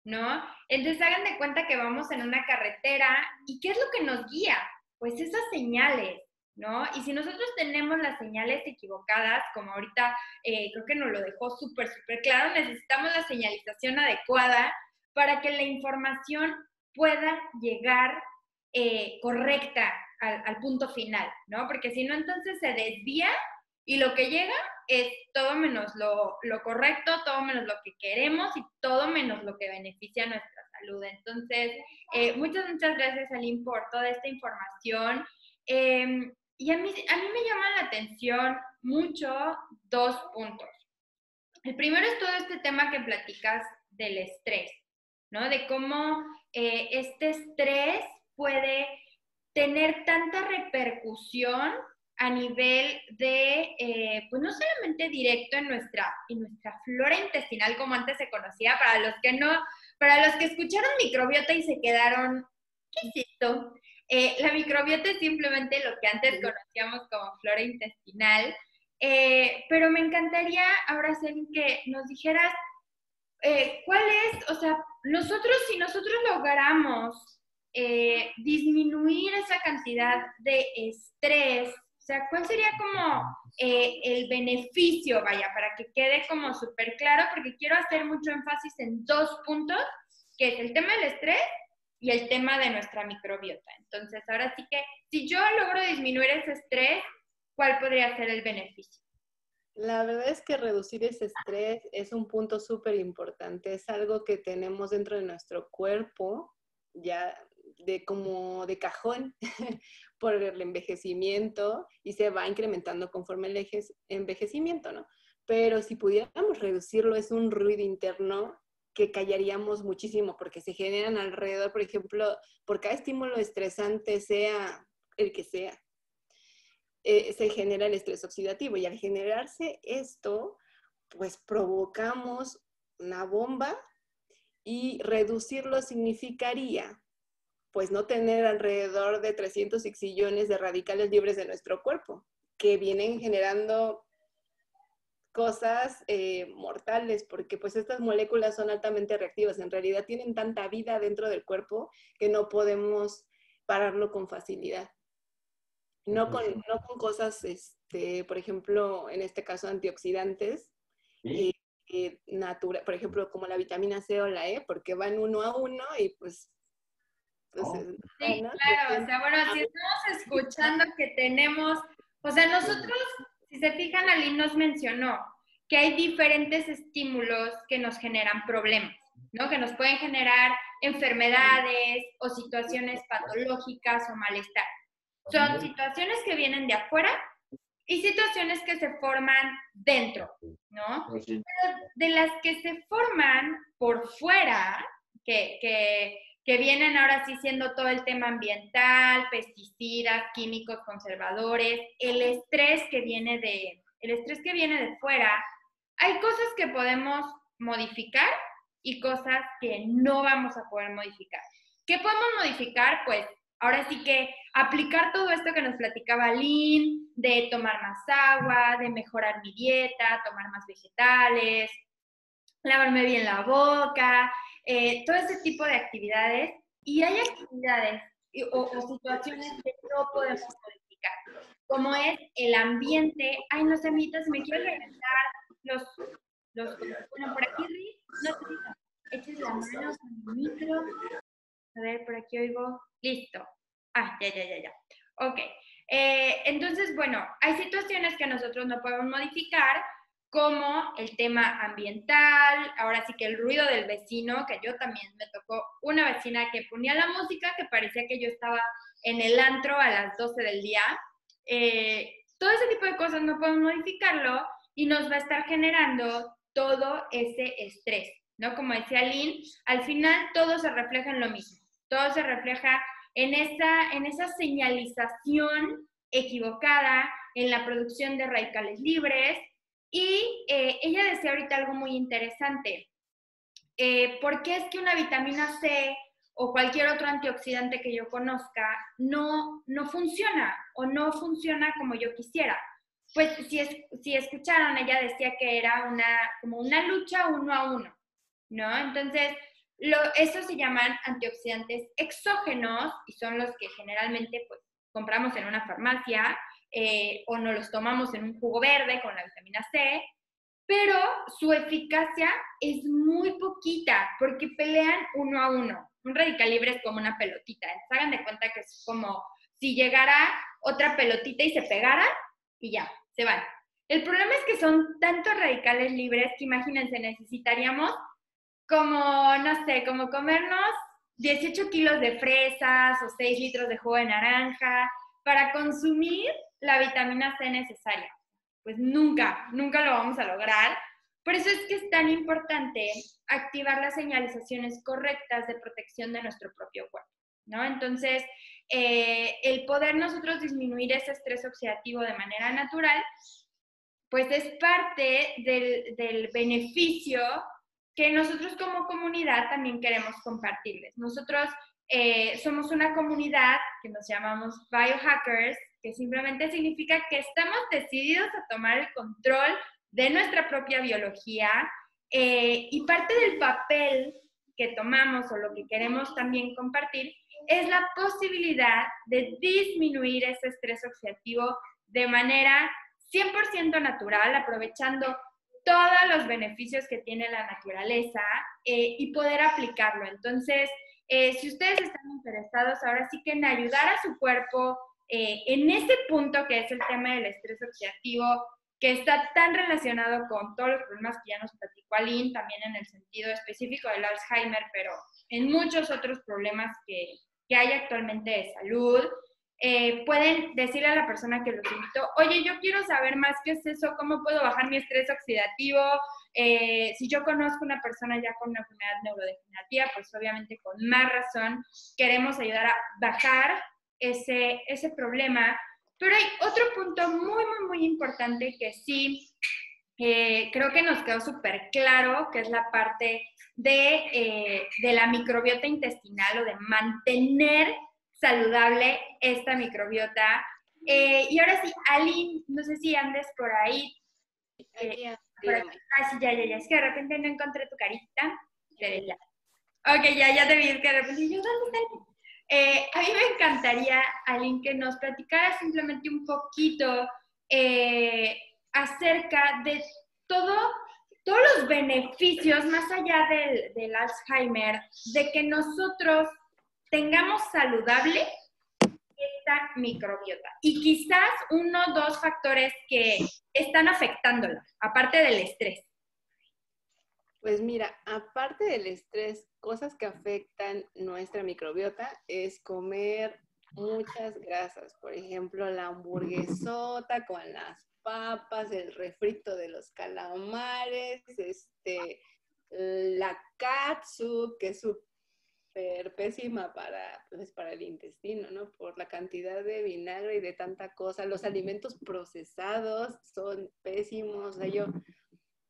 ¿no? Entonces hagan de cuenta que vamos en una carretera y ¿qué es lo que nos guía? Pues esas señales, ¿no? Y si nosotros tenemos las señales equivocadas, como ahorita creo que nos lo dejó súper claro, necesitamos la señalización adecuada para que la información pueda llegar correcta al punto final, ¿no? Porque si no, entonces se desvía y lo que llega es todo menos lo correcto, todo menos lo que queremos y todo menos lo que beneficia a nuestra salud. Entonces, muchas gracias, Aline, por toda esta información. Y a mí me llaman la atención mucho dos puntos. El primero es todo este tema que platicas del estrés, ¿no? De cómo este estrés puede tener tanta repercusión a nivel de, pues no solamente directo en nuestra flora intestinal como antes se conocía, para los que escucharon microbiota y se quedaron, ¿qué es esto? La microbiota es simplemente lo que antes conocíamos como flora intestinal, pero me encantaría ahora, Celine, que nos dijeras cuál es, o sea, si nosotros logramos disminuir esa cantidad de estrés, o sea, ¿cuál sería como el beneficio, vaya, para que quede como súper claro? Porque quiero hacer mucho énfasis en dos puntos, que es el tema del estrés y el tema de nuestra microbiota. Entonces, ahora sí que, si yo logro disminuir ese estrés, ¿cuál podría ser el beneficio? La verdad es que reducir ese estrés es un punto súper importante. Es algo que tenemos dentro de nuestro cuerpo, ya como de cajón, por el envejecimiento y se va incrementando conforme el envejecimiento, ¿no? Pero si pudiéramos reducirlo, es un ruido interno que callaríamos muchísimo porque se generan alrededor, por ejemplo, por cada estímulo estresante, sea el que sea, se genera el estrés oxidativo y al generarse esto, pues provocamos una bomba y reducirlo significaría pues no tener alrededor de 300 exillones de radicales libres de nuestro cuerpo, que vienen generando cosas mortales, porque pues estas moléculas son altamente reactivas, en realidad tienen tanta vida dentro del cuerpo que no podemos pararlo con facilidad. No con cosas, por ejemplo, en este caso antioxidantes, por ejemplo, como la vitamina C o la E, porque van uno a uno y pues... Entonces, sí, ¿no? Claro, o sea, bueno, si estamos escuchando que tenemos, o sea, nosotros, si se fijan, Aline nos mencionó que hay diferentes estímulos que nos generan problemas, ¿no? Que nos pueden generar enfermedades o situaciones patológicas o malestar. Son situaciones que vienen de afuera y situaciones que se forman dentro, ¿no? Pero de las que se forman por fuera, que vienen ahora sí siendo todo el tema ambiental, pesticidas, químicos, conservadores, el estrés que viene de fuera, hay cosas que podemos modificar y cosas que no vamos a poder modificar. ¿Qué podemos modificar? Pues ahora sí que aplicar todo esto que nos platicaba Lynn, de tomar más agua, de mejorar mi dieta, tomar más vegetales, lavarme bien la boca, todo ese tipo de actividades. Y hay actividades o situaciones que no podemos modificar, como es el ambiente. Ay, no sé, Mita, si me quieres regresar bueno, por aquí, Rick, no sé si eches la mano con el micro. A ver, por aquí oigo. Listo. Ya. Ok. Entonces, bueno, hay situaciones que nosotros no podemos modificar, como el tema ambiental, ahora sí que el ruido del vecino, que yo también me tocó una vecina que ponía la música que parecía que yo estaba en el antro a las 12 del día. Todo ese tipo de cosas no podemos modificarlo y nos va a estar generando todo ese estrés, ¿no? Como decía Lynn, al final todo se refleja en lo mismo. Todo se refleja en esa señalización equivocada, en la producción de radicales libres. Y ella decía ahorita algo muy interesante. ¿Por qué es que una vitamina C o cualquier otro antioxidante que yo conozca no funciona o no funciona como yo quisiera? Pues si escucharon, ella decía que era como una lucha 1-1, ¿no? Entonces, estos se llaman antioxidantes exógenos y son los que generalmente pues, compramos en una farmacia o nos los tomamos en un jugo verde con la vitamina C, pero su eficacia es muy poquita porque pelean 1-1. Un radical libre es como una pelotita. Se hagan de cuenta que es como si llegara otra pelotita y se pegara y ya, se van. El problema es que son tantos radicales libres que imagínense, necesitaríamos como, no sé, como comernos 18 kilos de fresas o 6 litros de jugo de naranja para consumir la vitamina C necesaria. Pues nunca lo vamos a lograr. Por eso es que es tan importante activar las señalizaciones correctas de protección de nuestro propio cuerpo, ¿no? Entonces, el poder nosotros disminuir ese estrés oxidativo de manera natural, pues es parte del beneficio que nosotros como comunidad también queremos compartirles. Nosotros somos una comunidad que nos llamamos Biohackers, que simplemente significa que estamos decididos a tomar el control de nuestra propia biología y parte del papel que tomamos o lo que queremos también compartir es la posibilidad de disminuir ese estrés oxidativo de manera 100% natural, aprovechando todos los beneficios que tiene la naturaleza y poder aplicarlo. Entonces, si ustedes están interesados ahora sí que en ayudar a su cuerpo en ese punto que es el tema del estrés oxidativo, que está tan relacionado con todos los problemas que ya nos platicó Aline, también en el sentido específico del Alzheimer, pero en muchos otros problemas que hay actualmente de salud, pueden decirle a la persona que los invitó, oye, yo quiero saber más qué es eso, cómo puedo bajar mi estrés oxidativo. Si yo conozco una persona ya con una enfermedad neurodegenerativa, pues obviamente con más razón queremos ayudar a bajar ese problema. Pero hay otro punto muy importante que sí creo que nos quedó súper claro, que es la parte de la microbiota intestinal o de mantener saludable esta microbiota. Y ahora sí, Aline, no sé si andes por ahí. Por aquí. Sí, ya. Es que de repente no encontré tu carita. Pero ya. Ok, ya te vi, es que de repente yo, ¿dónde está? A mí me encantaría, Aline, que nos platicara simplemente un poquito acerca de todos los beneficios, más allá del Alzheimer, de que nosotros tengamos saludable esta microbiota. Y quizás 1 o 2 factores que están afectándola, aparte del estrés. Pues mira, aparte del estrés, cosas que afectan nuestra microbiota es comer muchas grasas. Por ejemplo, la hamburguesota con las papas, el refrito de los calamares, la catsup, que es súper pésima para el intestino, ¿no? Por la cantidad de vinagre y de tanta cosa. Los alimentos procesados son pésimos. O sea, yo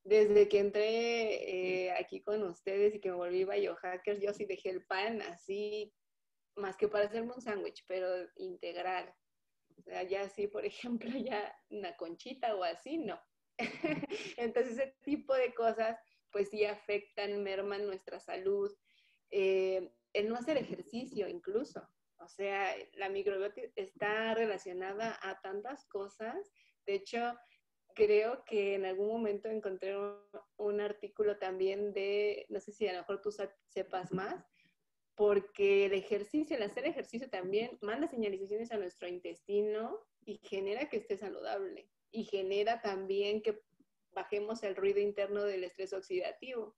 desde que entré aquí con ustedes y que me volví biohacker, yo sí dejé el pan así, más que para hacerme un sándwich, pero integral. O sea, ya así, por ejemplo, ya una conchita o así, no. Entonces, ese tipo de cosas, pues sí afectan, merman nuestra salud. El no hacer ejercicio incluso. O sea, la microbiota está relacionada a tantas cosas. De hecho, creo que en algún momento encontré un artículo también de, no sé si a lo mejor tú sepas más, porque el hacer ejercicio también manda señalizaciones a nuestro intestino y genera que esté saludable y genera también que bajemos el ruido interno del estrés oxidativo.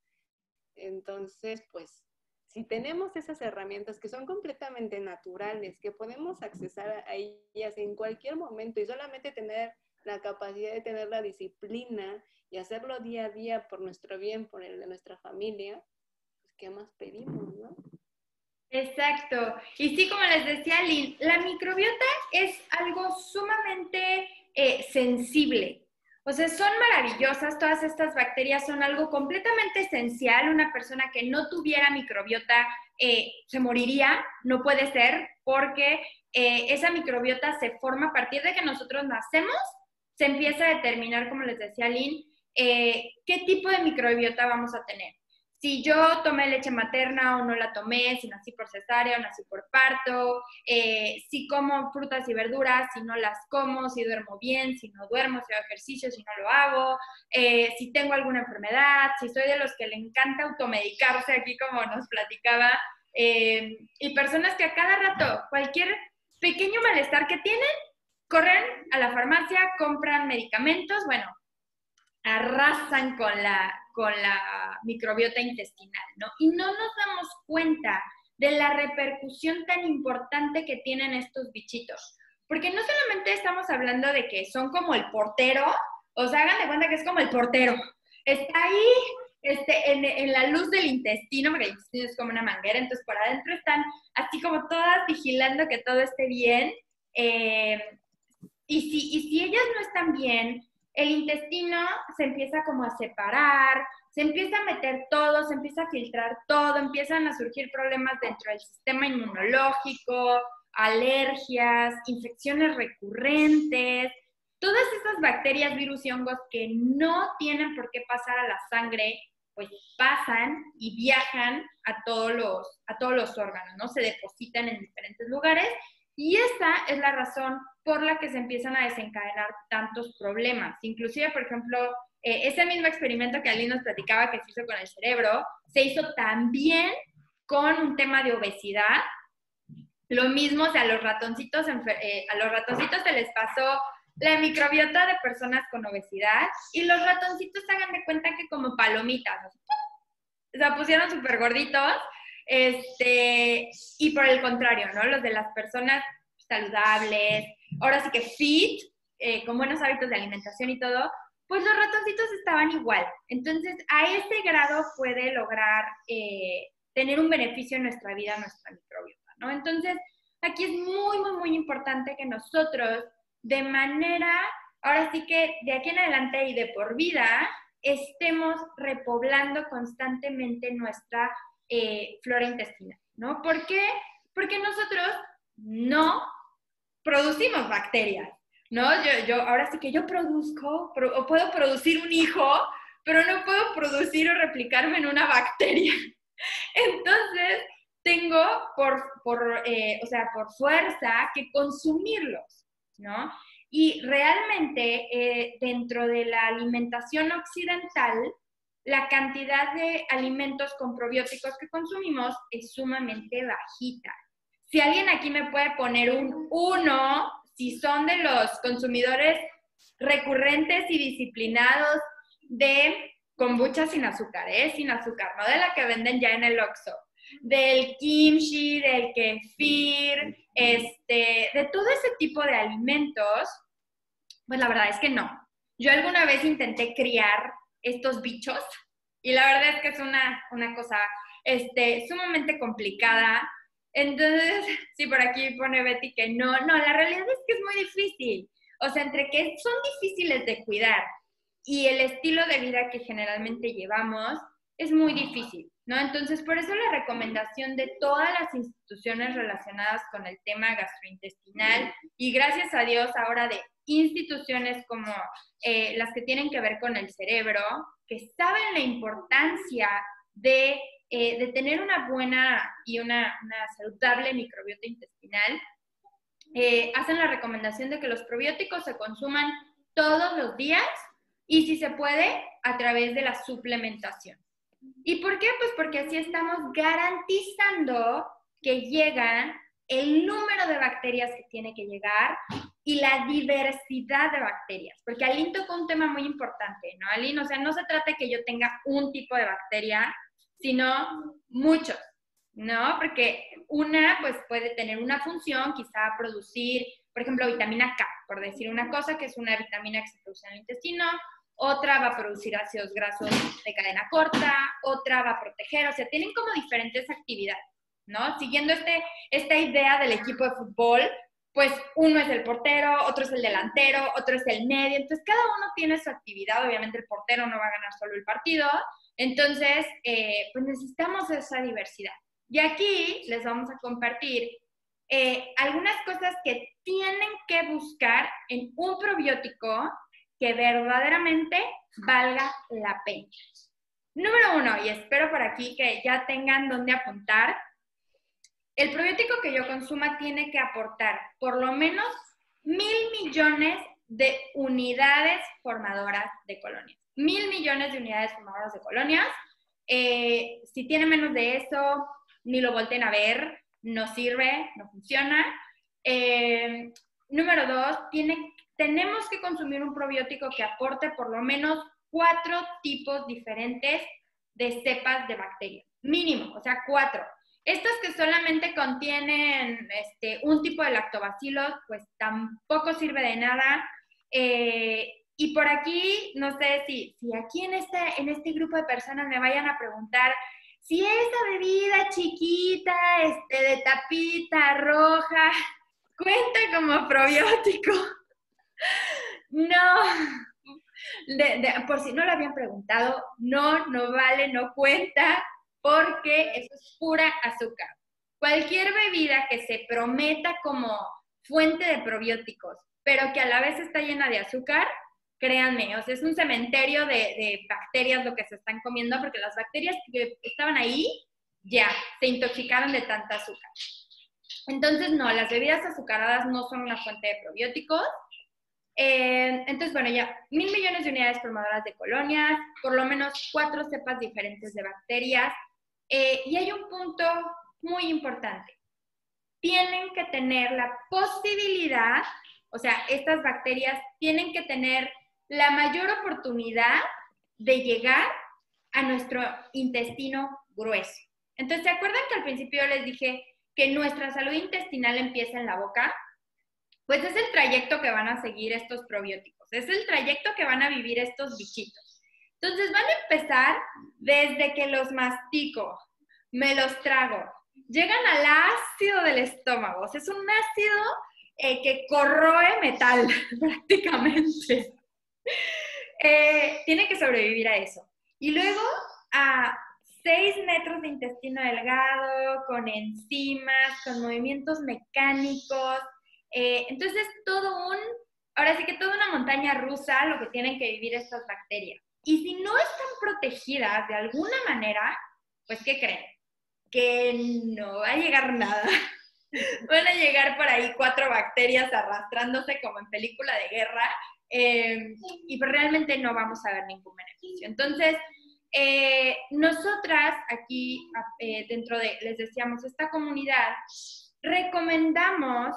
Entonces, pues, si tenemos esas herramientas que son completamente naturales, que podemos accesar a ellas en cualquier momento y solamente tener la capacidad de tener la disciplina y hacerlo día a día por nuestro bien, por el de nuestra familia, pues ¿qué más pedimos, no? Exacto. Y sí, como les decía Lynn, la microbiota es algo sumamente sensible. O sea, son maravillosas, todas estas bacterias son algo completamente esencial. Una persona que no tuviera microbiota se moriría, no puede ser, porque esa microbiota se forma a partir de que nosotros nacemos, se empieza a determinar, como les decía Lynn, qué tipo de microbiota vamos a tener. Si yo tomé leche materna o no la tomé, si nací por cesárea o nací por parto, si como frutas y verduras, si no las como, si duermo bien, si no duermo, si hago ejercicio, si no lo hago, si tengo alguna enfermedad, si soy de los que le encanta automedicarse, aquí como nos platicaba, y personas que a cada rato, cualquier pequeño malestar que tienen, corren a la farmacia, compran medicamentos, bueno, arrasan con la microbiota intestinal, ¿no? Y no nos damos cuenta de la repercusión tan importante que tienen estos bichitos. Porque no solamente estamos hablando de que son como el portero, o sea, hagan de cuenta que es como el portero. Está ahí en la luz del intestino, porque el intestino es como una manguera, entonces por adentro están así como todas vigilando que todo esté bien. Y si ellas no están bien, el intestino se empieza como a separar, se empieza a meter todo, se empieza a filtrar todo, empiezan a surgir problemas dentro del sistema inmunológico, alergias, infecciones recurrentes, todas esas bacterias, virus y hongos que no tienen por qué pasar a la sangre, pues pasan y viajan a todos los órganos, ¿no? Se depositan en diferentes lugares y esa es la razón por la que se empiezan a desencadenar tantos problemas. Inclusive, por ejemplo, ese mismo experimento que Ali nos platicaba que se hizo con el cerebro, se hizo también con un tema de obesidad. Lo mismo, o sea, a los ratoncitos se les pasó la microbiota de personas con obesidad y los ratoncitos hagan de cuenta que como palomitas, o sea, pusieron súper gorditos, y por el contrario, ¿no? Los de las personas saludables, ahora sí que fit, con buenos hábitos de alimentación y todo, pues los ratoncitos estaban igual. Entonces, a ese grado puede lograr tener un beneficio en nuestra vida, nuestra microbiota, ¿no? Entonces, aquí es muy, muy, muy importante que nosotros, de manera, ahora sí que de aquí en adelante y de por vida, estemos repoblando constantemente nuestra flora intestinal, ¿no? ¿Por qué? Porque nosotros no producimos bacterias, ¿no? Ahora sí que yo produzco, o puedo producir un hijo, pero no puedo producir o replicarme en una bacteria. Entonces, tengo o sea, por fuerza que consumirlos, ¿no? Y realmente dentro de la alimentación occidental, la cantidad de alimentos con probióticos que consumimos es sumamente bajita. Si alguien aquí me puede poner un 1, si son de los consumidores recurrentes y disciplinados de kombucha sin azúcar, sin azúcar, no de la que venden ya en el Oxxo, del kimchi, del kefir, de todo ese tipo de alimentos, pues la verdad es que no. Yo alguna vez intenté criar estos bichos y la verdad es que es una cosa sumamente complicada. Entonces, sí, por aquí pone Betty que no, la realidad es que es muy difícil. O sea, entre que son difíciles de cuidar y el estilo de vida que generalmente llevamos, es muy difícil, ¿no? Entonces, por eso la recomendación de todas las instituciones relacionadas con el tema gastrointestinal y gracias a Dios ahora de instituciones como las que tienen que ver con el cerebro, que saben la importancia de tener una buena y una saludable microbiota intestinal, hacen la recomendación de que los probióticos se consuman todos los días y si se puede, a través de la suplementación. ¿Y por qué? Pues porque así estamos garantizando que llega el número de bacterias que tiene que llegar y la diversidad de bacterias. Porque Aline tocó un tema muy importante, ¿no, Aline? O sea, no se trata de que yo tenga un tipo de bacteria, sino muchos, ¿no? Porque una, pues puede tener una función, quizá producir, por ejemplo, vitamina K, por decir una cosa, que es una vitamina que se produce en el intestino, otra va a producir ácidos grasos de cadena corta, otra va a proteger, o sea, tienen como diferentes actividades. ¿no? Siguiendo esta idea del equipo de fútbol, pues uno es el portero, otro es el delantero, otro es el medio, entonces cada uno tiene su actividad, obviamente el portero no va a ganar solo el partido, entonces pues necesitamos esa diversidad. Y aquí les vamos a compartir algunas cosas que tienen que buscar en un probiótico que verdaderamente valga la pena. Número 1, y espero por aquí que ya tengan dónde apuntar, el probiótico que yo consuma tiene que aportar por lo menos 1,000 millones de unidades formadoras de colonias. 1,000 millones de unidades formadoras de colonias. Si tiene menos de eso, ni lo volteen a ver, no sirve, no funciona. Número 2, tenemos que consumir un probiótico que aporte por lo menos 4 tipos diferentes de cepas de bacterias. Mínimo, o sea, 4. Estos que solamente contienen un tipo de lactobacilos, pues tampoco sirve de nada. Y por aquí, no sé si aquí en este grupo de personas me vayan a preguntar si esa bebida chiquita, de tapita roja, cuenta como probiótico. No. Por si no lo habían preguntado, no vale, no cuenta, porque eso es pura azúcar. Cualquier bebida que se prometa como fuente de probióticos, pero que a la vez está llena de azúcar, créanme, o sea, es un cementerio de bacterias lo que se están comiendo, porque las bacterias que estaban ahí ya se intoxicaron de tanta azúcar. Entonces, no, las bebidas azucaradas no son una fuente de probióticos. Entonces, bueno, ya 1,000 millones de unidades formadoras de colonias, por lo menos 4 cepas diferentes de bacterias. Y hay un punto muy importante. Tienen que tener la posibilidad, o sea, estas bacterias tienen que tener la mayor oportunidad de llegar a nuestro intestino grueso. Entonces, ¿se acuerdan que al principio les dije que nuestra salud intestinal empieza en la boca? Pues es el trayecto que van a seguir estos probióticos, es el trayecto que van a vivir estos bichitos. Entonces van a empezar desde que los mastico, me los trago, llegan al ácido del estómago, o sea, es un ácido que corroe metal prácticamente. Tiene que sobrevivir a eso. Y luego a 6 metros de intestino delgado, con enzimas, con movimientos mecánicos. Entonces, ahora sí que toda una montaña rusa lo que tienen que vivir estas bacterias. Y si no están protegidas de alguna manera, pues, ¿qué creen? Que no va a llegar nada. Van a llegar por ahí 4 bacterias arrastrándose como en película de guerra, y pues realmente no vamos a ver ningún beneficio. Entonces, nosotras aquí, dentro de, les decíamos, esta comunidad, recomendamos,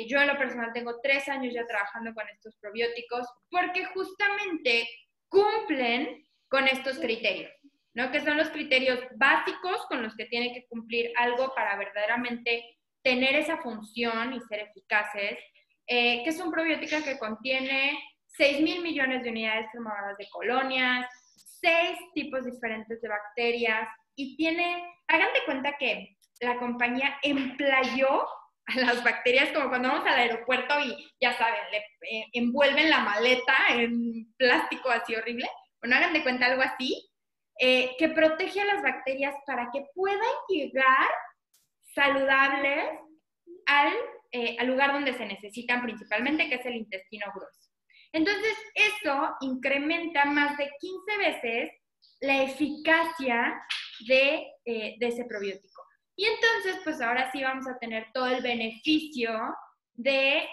yo en lo personal tengo 3 años ya trabajando con estos probióticos, porque justamente cumplen con estos criterios, ¿no? Que son los criterios básicos con los que tiene que cumplir algo para verdaderamente tener esa función y ser eficaces, que es un probiótico que contiene 6,000 millones de unidades formadoras de colonias, 6 tipos diferentes de bacterias, y hagan de cuenta que la compañía emplayó a las bacterias como cuando vamos al aeropuerto y ya saben, le envuelven la maleta en plástico así horrible. Bueno, hagan de cuenta algo así, que protege a las bacterias para que puedan llegar saludables al lugar donde se necesitan principalmente, que es el intestino grueso. Entonces, eso incrementa más de 15 veces la eficacia de ese probiótico. Y entonces, pues ahora sí vamos a tener todo el beneficio de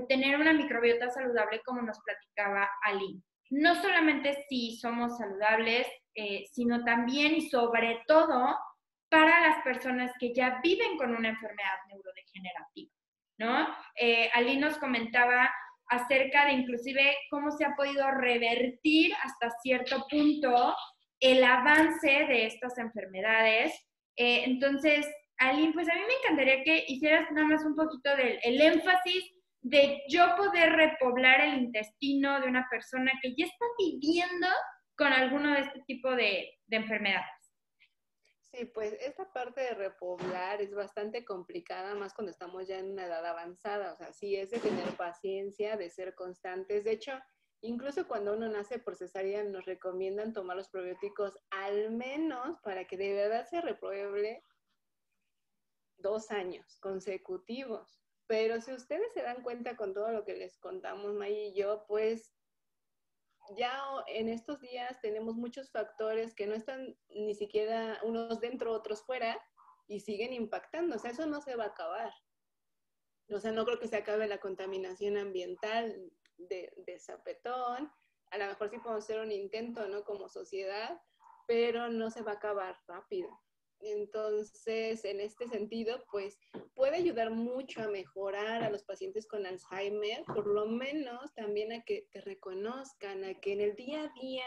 tener una microbiota saludable, como nos platicaba Aline. No solamente si somos saludables, sino también y sobre todo para las personas que ya viven con una enfermedad neurodegenerativa, ¿no? Aline nos comentaba acerca de inclusive cómo se ha podido revertir hasta cierto punto el avance de estas enfermedades. Entonces, Aline, pues a mí me encantaría que hicieras nada más un poquito del énfasis de yo poder repoblar el intestino de una persona que ya está viviendo con alguno de este tipo de enfermedades. Sí, pues esta parte de repoblar es bastante complicada, más cuando estamos ya en una edad avanzada. O sea, sí es de tener paciencia, de ser constantes. De hecho, incluso cuando uno nace por cesárea, nos recomiendan tomar los probióticos al menos para que de verdad se repruebe 2 años consecutivos. Pero si ustedes se dan cuenta con todo lo que les contamos, May y yo, pues ya en estos días tenemos muchos factores que no están ni siquiera unos dentro, otros fuera, y siguen impactando. O sea, eso no se va a acabar. O sea, no creo que se acabe la contaminación ambiental de Zapetón. A lo mejor sí podemos hacer un intento, ¿no? Como sociedad, pero no se va a acabar rápido. Entonces, en este sentido, pues puede ayudar mucho a mejorar a los pacientes con Alzheimer, por lo menos también a que te reconozcan, a que en el día a día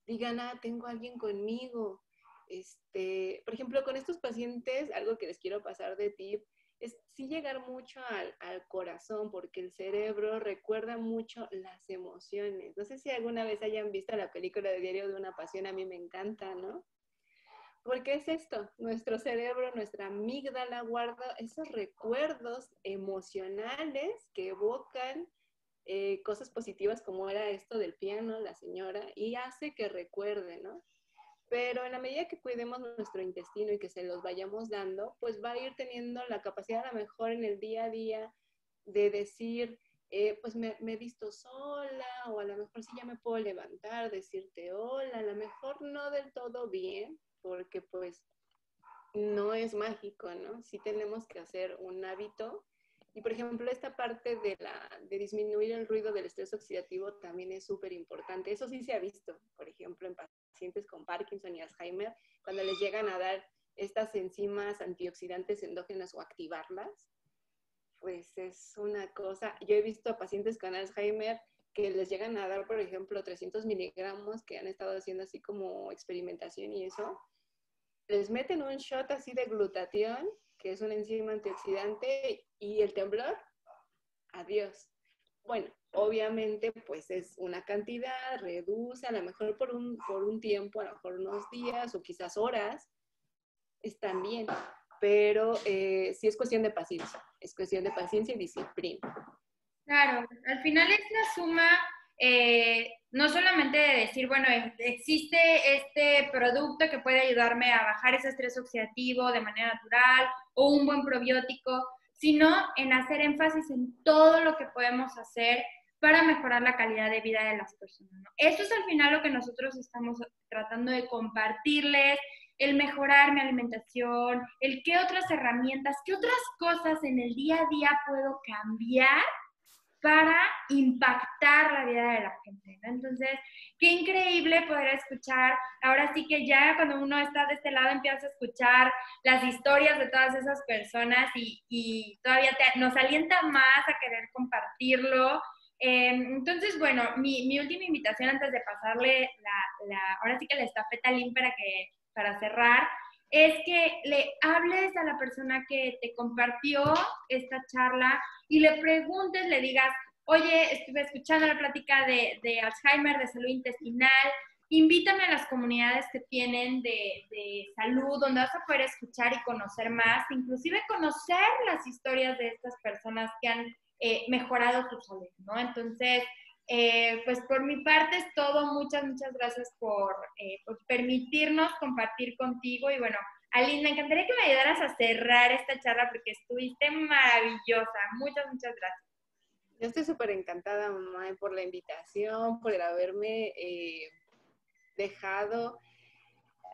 digan, ah, tengo a alguien conmigo. Por ejemplo, con estos pacientes, algo que les quiero pasar de tip, es sí llegar mucho al corazón, porque el cerebro recuerda mucho las emociones. No sé si alguna vez hayan visto la película de Diario de una Pasión, a mí me encanta, ¿no? Porque es esto, nuestro cerebro, nuestra amígdala guarda esos recuerdos emocionales que evocan cosas positivas como era esto del piano, la señora, y hace que recuerde, ¿no? Pero en la medida que cuidemos nuestro intestino y que se los vayamos dando, pues va a ir teniendo la capacidad a lo mejor en el día a día de decir, pues me he visto sola, o a lo mejor sí ya me puedo levantar, decirte hola, a lo mejor no del todo bien, porque pues no es mágico, ¿no? Sí tenemos que hacer un hábito. Y por ejemplo, esta parte de disminuir el ruido del estrés oxidativo también es súper importante. Eso sí se ha visto, por ejemplo, en pacientes con Parkinson y Alzheimer, cuando les llegan a dar estas enzimas antioxidantes endógenas o activarlas, pues es una cosa. Yo he visto a pacientes con Alzheimer que les llegan a dar, por ejemplo, 300 miligramos, que han estado haciendo así como experimentación y eso, les meten un shot así de glutatión, que es una enzima antioxidante, y el temblor, adiós. Bueno, obviamente pues es una cantidad, reduce, a lo mejor por un tiempo, a lo mejor unos días o quizás horas, están bien, pero sí es cuestión de paciencia y disciplina. Claro, al final es la suma, no solamente de decir, bueno, existe este producto que puede ayudarme a bajar ese estrés oxidativo de manera natural o un buen probiótico, sino en hacer énfasis en todo lo que podemos hacer para mejorar la calidad de vida de las personas, ¿no? Eso es al final lo que nosotros estamos tratando de compartirles, el mejorar mi alimentación, el qué otras herramientas, qué otras cosas en el día a día puedo cambiar para impactar la vida de la gente, ¿no? Entonces, qué increíble poder escuchar, ahora sí que ya cuando uno está de este lado empieza a escuchar las historias de todas esas personas y todavía nos alienta más a querer compartirlo. Entonces, bueno, mi última invitación antes de pasarle ahora sí que la estafeta a Lynn para cerrar, es que le hables a la persona que te compartió esta charla y le preguntes, le digas, oye, estuve escuchando la plática de Alzheimer, de salud intestinal, invítame a las comunidades que tienen de salud, donde vas a poder escuchar y conocer más, inclusive conocer las historias de estas personas que han mejorado su salud, ¿no? Entonces, pues por mi parte es todo. Muchas gracias por permitirnos compartir contigo. Y bueno, Aline, me encantaría que me ayudaras a cerrar esta charla porque estuviste maravillosa. Muchas gracias. Yo estoy súper encantada, mamá, por la invitación, por el haberme dejado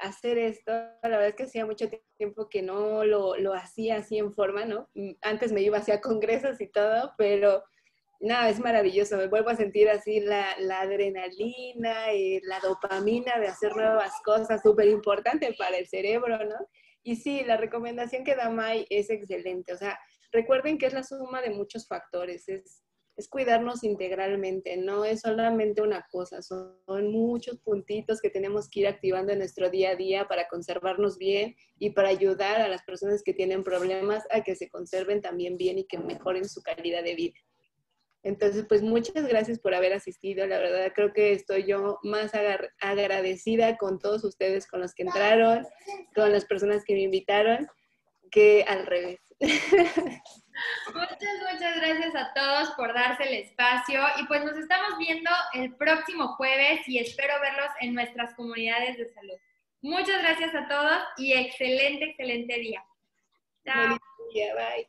hacer esto. La verdad es que hacía mucho tiempo que no lo hacía así en forma, ¿no? Antes me iba hacia congresos y todo, pero nada, es maravilloso. Me vuelvo a sentir así la adrenalina y la dopamina de hacer nuevas cosas, súper importante para el cerebro, ¿no? Y sí, la recomendación que da May es excelente. O sea, recuerden que es la suma de muchos factores, es cuidarnos integralmente, no es solamente una cosa, son muchos puntitos que tenemos que ir activando en nuestro día a día para conservarnos bien y para ayudar a las personas que tienen problemas a que se conserven también bien y que mejoren su calidad de vida. Entonces, pues muchas gracias por haber asistido. La verdad, creo que estoy yo más agradecida con todos ustedes, con los que entraron, con las personas que me invitaron, que al revés. Muchas gracias a todos por darse el espacio y pues nos estamos viendo el próximo jueves y espero verlos en nuestras comunidades de salud. Muchas gracias a todos y excelente día. Chao. Feliz día, bye.